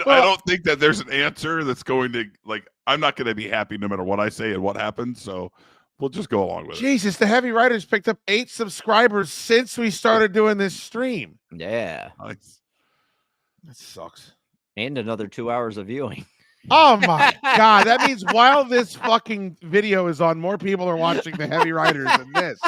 don't think that there's an answer that's going to I'm not going to be happy no matter what I say and what happens. So we'll just go along with it. Jesus, the Heavy Riders picked up 8 subscribers since we started doing this stream. Yeah. Nice. That sucks. And another 2 hours of viewing. Oh my God. That means while this fucking video is on, more people are watching the Heavy Riders than this.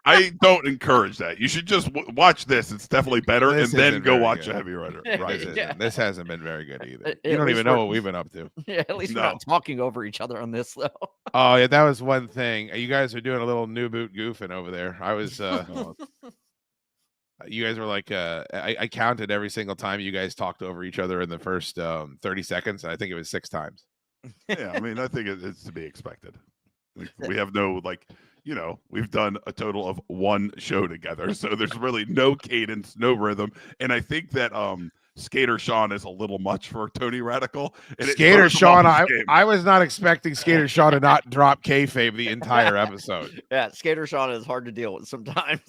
I don't encourage that. You should just watch this. It's definitely better, This and then isn't go very watch good. a Heavy Rider. This, Right. isn't- this hasn't been very good either. At You don't least even know we're- what we've been up to. Yeah, at least we're No. not talking over each other on this, though. Oh, yeah, that was one thing. You guys are doing a little new boot goofing over there. I was you guys were like I counted every single time you guys talked over each other in the first 30 seconds, and I think it was 6 times. Yeah, I mean, I think it's to be expected. We have no we've done a total of 1 show together, so there's really no cadence, no rhythm, and I think that Skater Sean is a little much for Tony Radical. And it Skater throws him off Sean, his game. I was not expecting Skater Sean to not drop kayfabe the entire episode. Yeah, Skater Sean is hard to deal with sometimes.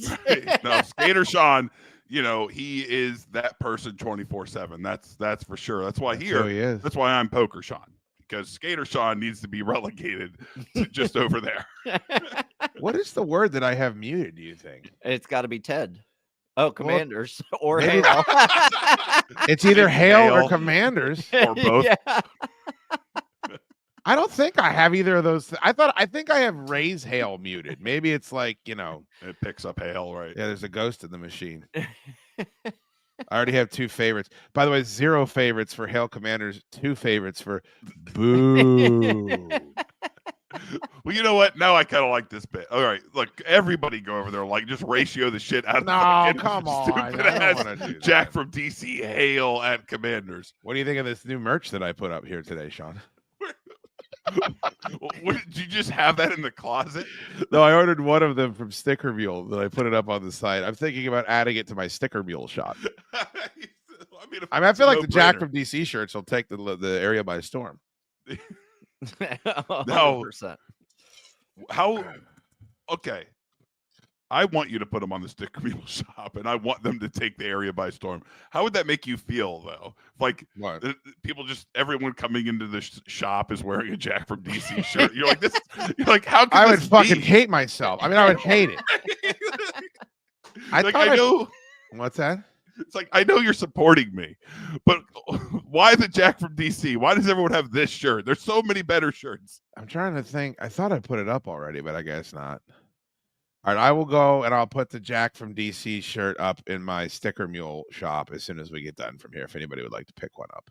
No, Skater Sean, he is that person 24/7. That's for sure. That's why That's who he is. That's why I'm Poker Sean, because Skater Sean needs to be relegated to just over there. What is the word that I have muted, do you think? It's got to be Ted. Oh, Commanders or maybe- Halo. It's either Hail or Hail. Commanders. Or both. Yeah. I don't think I have either of those. I think I have Ray's Hail muted. Maybe it's like, It picks up hail, right? yeah, there's a ghost in the machine. I already have 2 favorites. By the way, 0 favorites for Hail Commanders, 2 favorites for Boo. Well, you know what? Now I kind of like this bit. All right, look, everybody go over there, like just ratio the shit out of No, fucking come on. stupid I don't ass want to do Jack that. from DC hail at Commanders. What do you think of this new merch that I put up here today, Sean? What, did you just have that in the closet? No, I ordered one of them from Sticker Mule that I put it up on the site. I'm thinking about adding it to my Sticker Mule shop. I feel like the Jack from DC shirts will take the area by storm. 100%. How? Okay. I want you to put them on the Sticker Mule shop, and I want them to take the area by storm. How would that make you feel, though? Like people everyone coming into the shop is wearing a Jack from DC shirt. You're like this. You're like, how? Can I would this fucking be? hate myself. I mean, I would hate it. I know. What's that? It's like I know you're supporting me, but why the Jack from DC? Why does everyone have this shirt? There's so many better shirts. I'm trying to think. I thought I put it up already, but I guess not. All right, I will go and I'll put the Jack from DC shirt up in my Sticker Mule shop as soon as we get done from here. If anybody would like to pick one up,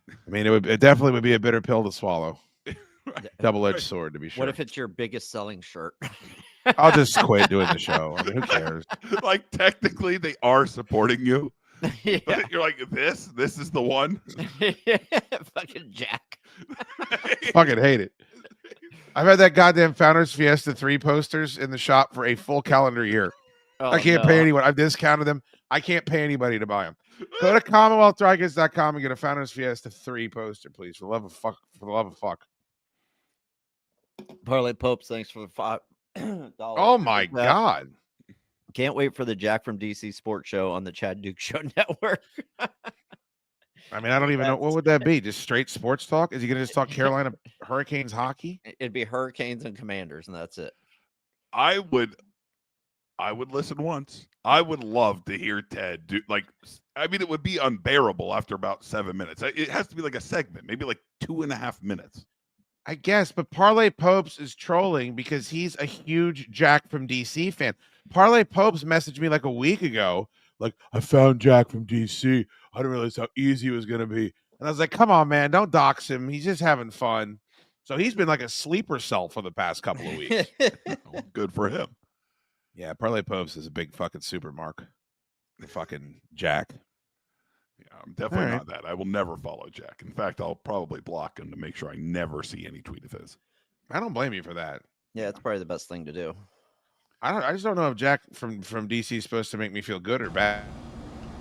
I mean, it definitely would be a bitter pill to swallow. Double-edged sword, to be sure. What if it's your biggest selling shirt? I'll just quit doing the show. I mean, who cares? Like technically, they are supporting you. Yeah. But you're like this is the one. Fucking Jack. Fucking hate it. I've had that goddamn Founders Fiesta 3 posters in the shop for a full calendar year. Oh, I can't pay anyone. I've discounted them. I can't pay anybody to buy them. Go to CommonwealthDryGoods.com and get a Founders Fiesta 3 poster, please. For the love of fuck. For the love of fuck. Parlay Popes, thanks for the $5. Oh my God. Can't wait for the Jack from DC Sports Show on the Chad Duke Show Network. I mean, I don't even know. What would that be? Just straight sports talk? Is he going to just talk Carolina Hurricanes hockey? It'd be Hurricanes and Commanders, and that's it. I would listen once. I would love to hear Ted do I mean, it would be unbearable after about 7 minutes. It has to be like a segment, maybe like 2.5 minutes. I guess, but Parlay Popes is trolling because he's a huge Jack from DC fan. Parlay Popes messaged me like a week ago, like, I found Jack from DC. I didn't realize how easy it was going to be. And I was like, come on, man, don't dox him. He's just having fun. So he's been like a sleeper cell for the past couple of weeks. Well, good for him. Yeah, Parlay Popes is a big fucking super mark. The fucking Jack. Yeah, I'm definitely not that. I will never follow Jack. In fact, I'll probably block him to make sure I never see any tweet of his. I don't blame you for that. Yeah, it's probably the best thing to do. I just don't know if Jack from DC is supposed to make me feel good or bad.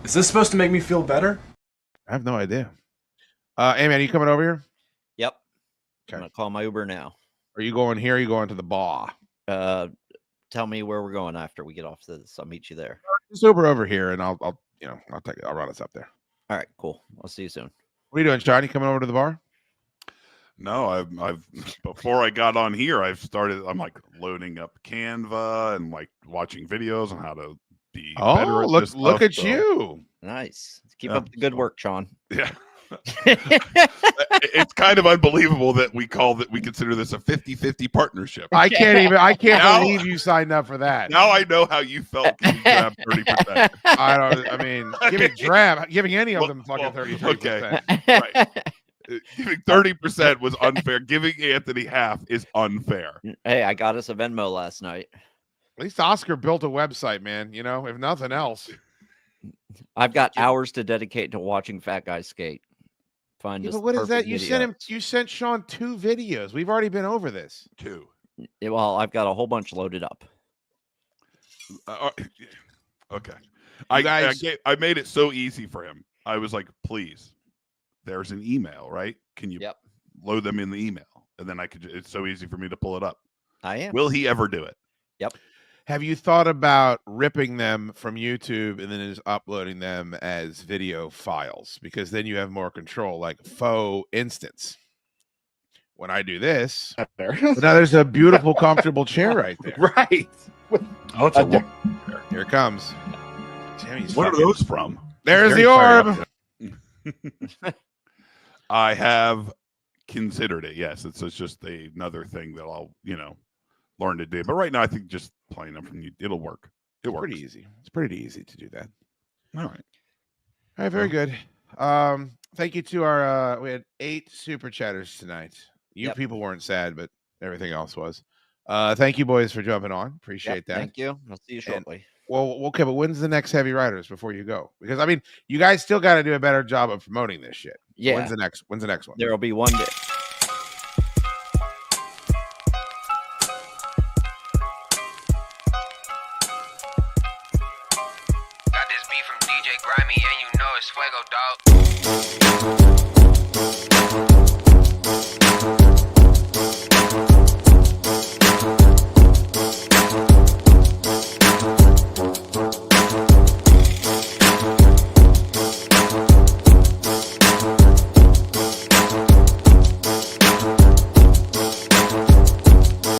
Is this supposed to make me feel better? I have no idea. Hey man, are you coming over here? Yep. Okay. I'm gonna call my Uber now. Are you going here? Or are you going to the bar? Tell me where we're going after we get off this. I'll meet you there. Just Uber over here, and I'll run us up there. All right, cool. I'll see you soon. What are you doing, Sean? You coming over to the bar? No, I've before I got on here, I'm like loading up Canva and like watching videos on how to be better at this look stuff, at so. you. Nice. Keep up the good work, Sean. Yeah. It's kind of unbelievable that we consider this a 50-50 partnerip. I can't Now- believe you signed up for that. Now I know how you felt when you grabbed 30%. Giving any of them fucking 33%. Okay. Right. Giving 30% was unfair. Giving Anthony half is unfair. Hey, I got us a Venmo last night. At least Oscar built a website, man. You know, if nothing else. I've got hours to dedicate to watching fat guys skate. Find Yeah, just but what is that? perfect You video. sent Sean 2 videos. We've already been over this. 2. Yeah, well, I've got a whole bunch loaded up. Okay. You I made it so easy for him. I was like, please, there's an email, right? Can you load them in the email? And then it's so easy for me to pull it up. I am. Will he ever do it? Yep. Have you thought about ripping them from YouTube and then just uploading them as video files? Because then you have more control, like faux instance. When I do this, now there's a beautiful, comfortable chair right there. Right. Oh, it's a Here it comes. Jimmy's What are fucking- those from? There's Very the fired orb. I have considered it. Yes, it's just another thing that I'll, learn to do. But right now, I think just playing them from you, it'll work. It works. Pretty easy. It's pretty easy to do that. All right. All right, very good. Thank you to our we had 8 super chatters tonight. You Yep. people weren't sad, but everything else was. Thank you, boys, for jumping on. Appreciate Yep, that. thank you. I'll see you shortly. Well, okay, but when's the next Heavy Riders before you go? Because I mean, you guys still got to do a better job of promoting this shit. So Yeah. When's the next one? There will be one day. Got this beat from DJ Grimy, and you know it's Fuego, dog.